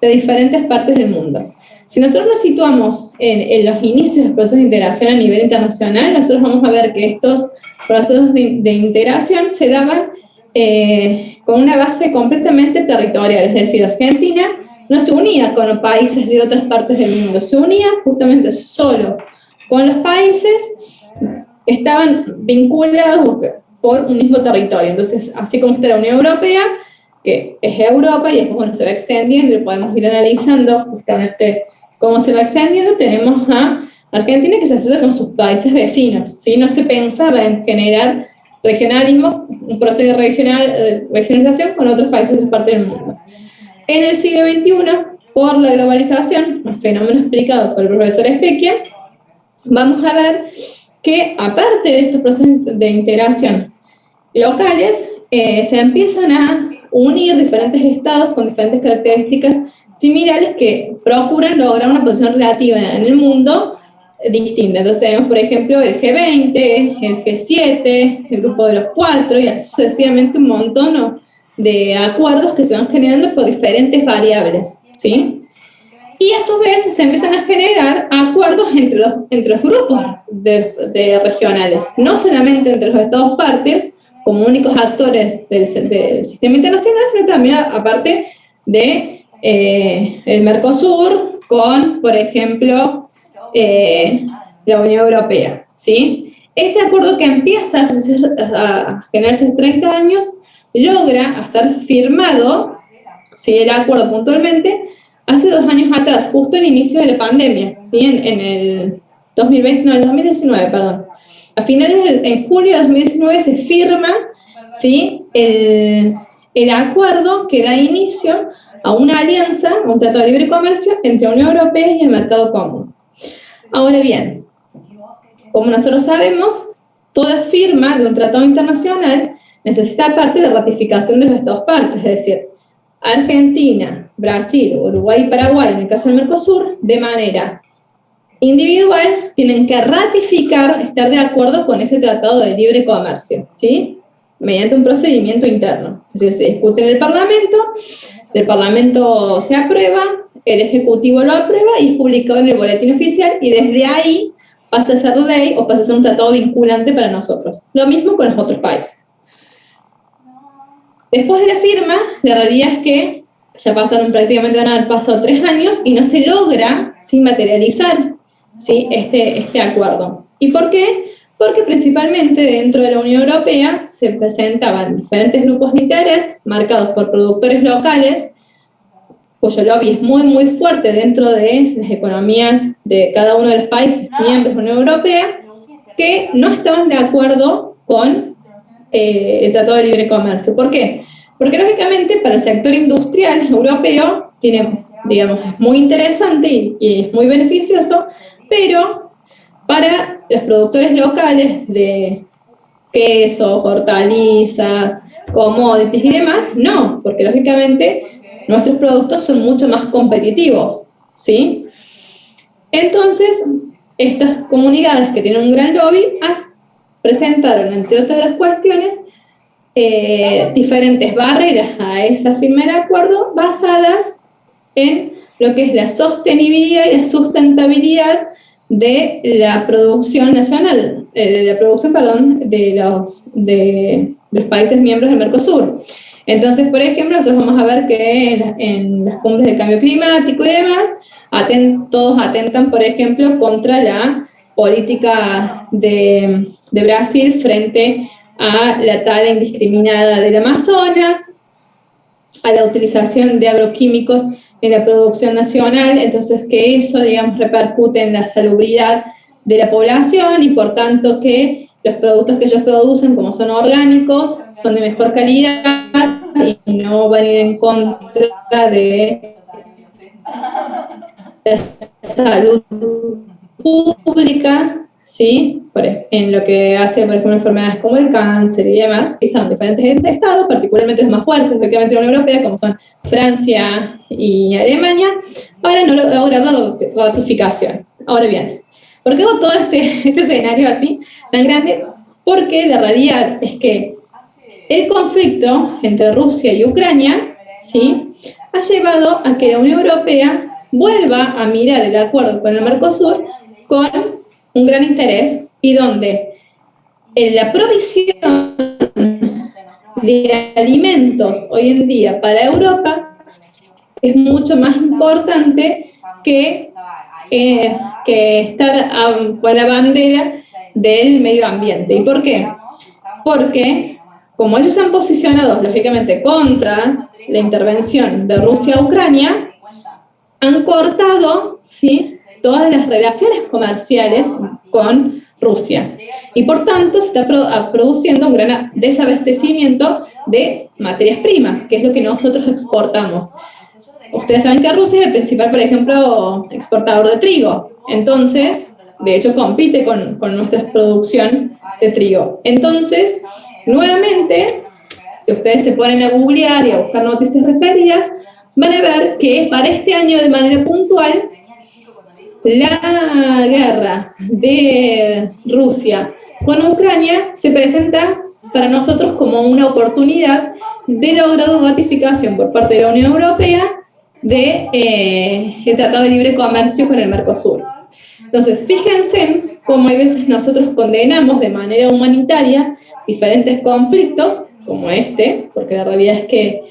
de diferentes partes del mundo. Si nosotros nos situamos en los inicios del proceso de integración a nivel internacional, nosotros vamos a ver que estos procesos de integración se daban con una base completamente territorial, es decir, Argentina no se unía con los países de otras partes del mundo, se unía justamente solo con los países que estaban vinculados por un mismo territorio. Entonces, así como está la Unión Europea, que es Europa, y después, bueno, se va extendiendo y podemos ir analizando justamente cómo se va extendiendo. Tenemos a Argentina, que se asocia con sus países vecinos, ¿sí? No se pensaba en generar regionalismo, un proceso de regionalización con otros países de parte del mundo. En el siglo XXI, por la globalización, un fenómeno explicado por el profesor Specchia, vamos a ver que, aparte de estos procesos de integración locales, se empiezan a unir diferentes estados con diferentes características similares que procuran lograr una posición relativa en el mundo distinta. Entonces tenemos, por ejemplo, el G20, el G7, el Grupo de los Cuatro, y así sucesivamente un montón, ¿no?, de acuerdos que se van generando por diferentes variables, ¿sí? Y a su vez se empiezan a generar acuerdos entre los grupos de regionales, no solamente entre los estados partes, como únicos actores del sistema internacional, sino también aparte de el Mercosur con, por ejemplo, la Unión Europea, ¿sí? Este acuerdo que empieza a generarse hace 30 años logra ser firmado, ¿sí?, el acuerdo puntualmente, hace 2 años atrás, justo en el inicio de la pandemia, ¿sí?, en el 2019, perdón. A finales en julio de 2019 se firma, ¿sí?, el acuerdo que da inicio a una alianza, un tratado de libre comercio entre la Unión Europea y el mercado común. Ahora bien, como nosotros sabemos, toda firma de un tratado internacional necesita aparte la ratificación de los estados partes, es decir, Argentina, Brasil, Uruguay y Paraguay, en el caso del Mercosur, de manera individual, tienen que ratificar, estar de acuerdo con ese tratado de libre comercio, ¿sí?, mediante un procedimiento interno. Es decir, se discute en el Parlamento se aprueba, el Ejecutivo lo aprueba y es publicado en el boletín oficial, y desde ahí pasa a ser ley o pasa a ser un tratado vinculante para nosotros. Lo mismo con los otros países. Después de la firma, la realidad es que ya pasaron prácticamente, van a haber pasado 3 años y no se logra, ¿sí?, materializar, ¿sí?, este acuerdo. ¿Y por qué? Porque principalmente dentro de la Unión Europea se presentaban diferentes grupos de interés marcados por productores locales, cuyo lobby es muy, muy fuerte dentro de las economías de cada uno de los países miembros de la Unión Europea, que no estaban de acuerdo con el Tratado de Libre Comercio. ¿Por qué? Porque lógicamente para el sector industrial europeo tiene, digamos, es muy interesante y es muy beneficioso, pero para los productores locales de queso, hortalizas, commodities y demás, no, porque lógicamente nuestros productos son mucho más competitivos, ¿sí? Entonces, estas comunidades que tienen un gran lobby presentaron, entre otras cuestiones, diferentes barreras a esa firma del acuerdo basadas en lo que es la sostenibilidad y la sustentabilidad de la producción nacional, de los países miembros del Mercosur. Entonces, por ejemplo, nosotros vamos a ver que en las cumbres del cambio climático y demás, todos atentan, por ejemplo, contra la política de Brasil frente a la tala indiscriminada del Amazonas, a la utilización de agroquímicos en la producción nacional, entonces que eso, digamos, repercute en la salubridad de la población y por tanto que los productos que ellos producen, como son orgánicos, son de mejor calidad y no van a ir en contra de la salud pública, ¿sí? En lo que hace, por ejemplo, enfermedades como el cáncer y demás, que son diferentes estados, particularmente los más fuertes, efectivamente, de la Unión Europea, como son Francia y Alemania, para no lograr la ratificación. Ahora bien, ¿por qué hago todo este escenario así, tan grande? Porque la realidad es que el conflicto entre Rusia y Ucrania, ¿sí?, ha llevado a que la Unión Europea vuelva a mirar el acuerdo con el Mercosur con un gran interés, y donde la provisión de alimentos hoy en día para Europa es mucho más importante que estar con la bandera del medio ambiente. ¿Y por qué? Porque como ellos se han posicionado lógicamente contra la intervención de Rusia a Ucrania, han cortado, ¿sí?, todas las relaciones comerciales con Rusia. Y por tanto se está produciendo un gran desabastecimiento de materias primas, que es lo que nosotros exportamos. Ustedes saben que Rusia es el principal, por ejemplo, exportador de trigo. Entonces, de hecho, compite con nuestra producción de trigo. Entonces, Nuevamente, si ustedes se ponen a googlear y a buscar noticias referidas, van a ver que para este año de manera puntual, la guerra de Rusia con Ucrania se presenta para nosotros como una oportunidad de lograr la ratificación por parte de la Unión Europea de el Tratado de Libre Comercio con el Mercosur. Entonces, fíjense cómo a veces nosotros condenamos de manera humanitaria diferentes conflictos, como este, porque la realidad es que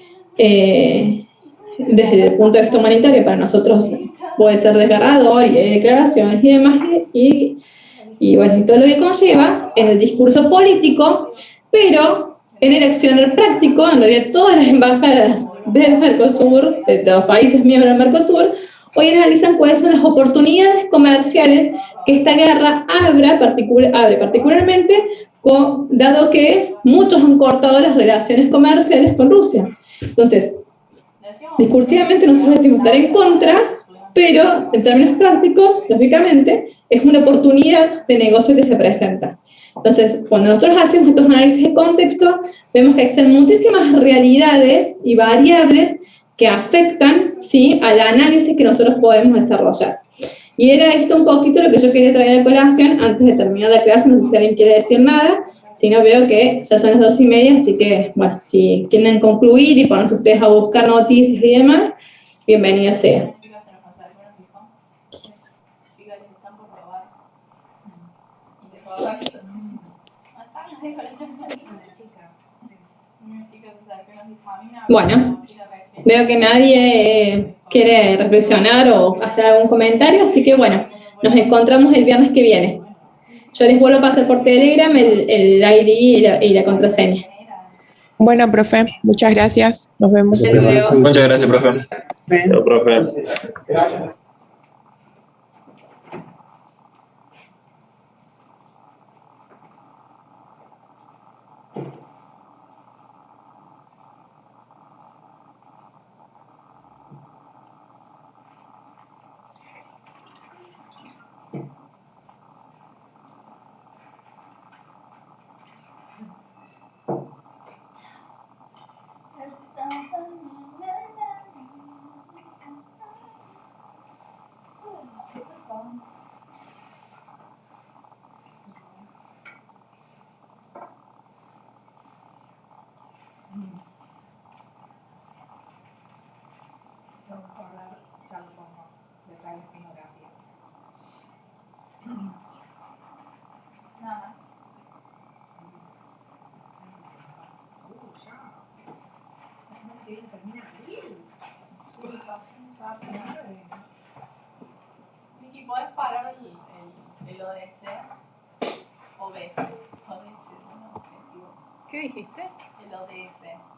desde el punto de vista humanitario para nosotros puede ser desgarrador y hay declaraciones y demás, y bueno, y todo lo que conlleva en el discurso político, pero en el accionar práctico, en realidad todas las embajadas del Mercosur, de los países miembros del Mercosur, hoy analizan cuáles son las oportunidades comerciales que esta guerra abre particularmente, dado que muchos han cortado las relaciones comerciales con Rusia. Entonces, discursivamente nosotros decimos estar en contra, pero en términos prácticos, lógicamente, es una oportunidad de negocio que se presenta. Entonces, cuando nosotros hacemos estos análisis de contexto, vemos que existen muchísimas realidades y variables que afectan, ¿sí?, al análisis que nosotros podemos desarrollar. Y era esto un poquito lo que yo quería traer a colación antes de terminar la clase. No sé si alguien quiere decir nada. Si no, veo que ya son las 2:30, así que, bueno, si quieren concluir y ponerse ustedes a buscar noticias y demás, bienvenido sea. Bueno, veo que nadie quiere reflexionar o hacer algún comentario, así que bueno, nos encontramos el viernes que viene. Yo les vuelvo a pasar por Telegram el ID y la contraseña. Bueno, profe, muchas gracias. Nos vemos. Hasta luego. Muchas gracias, profe. Chao, profe. Vicky, ¿podés parar el ODS? ¿O ves? ODS, ¿no? ¿Qué dijiste? El ODS.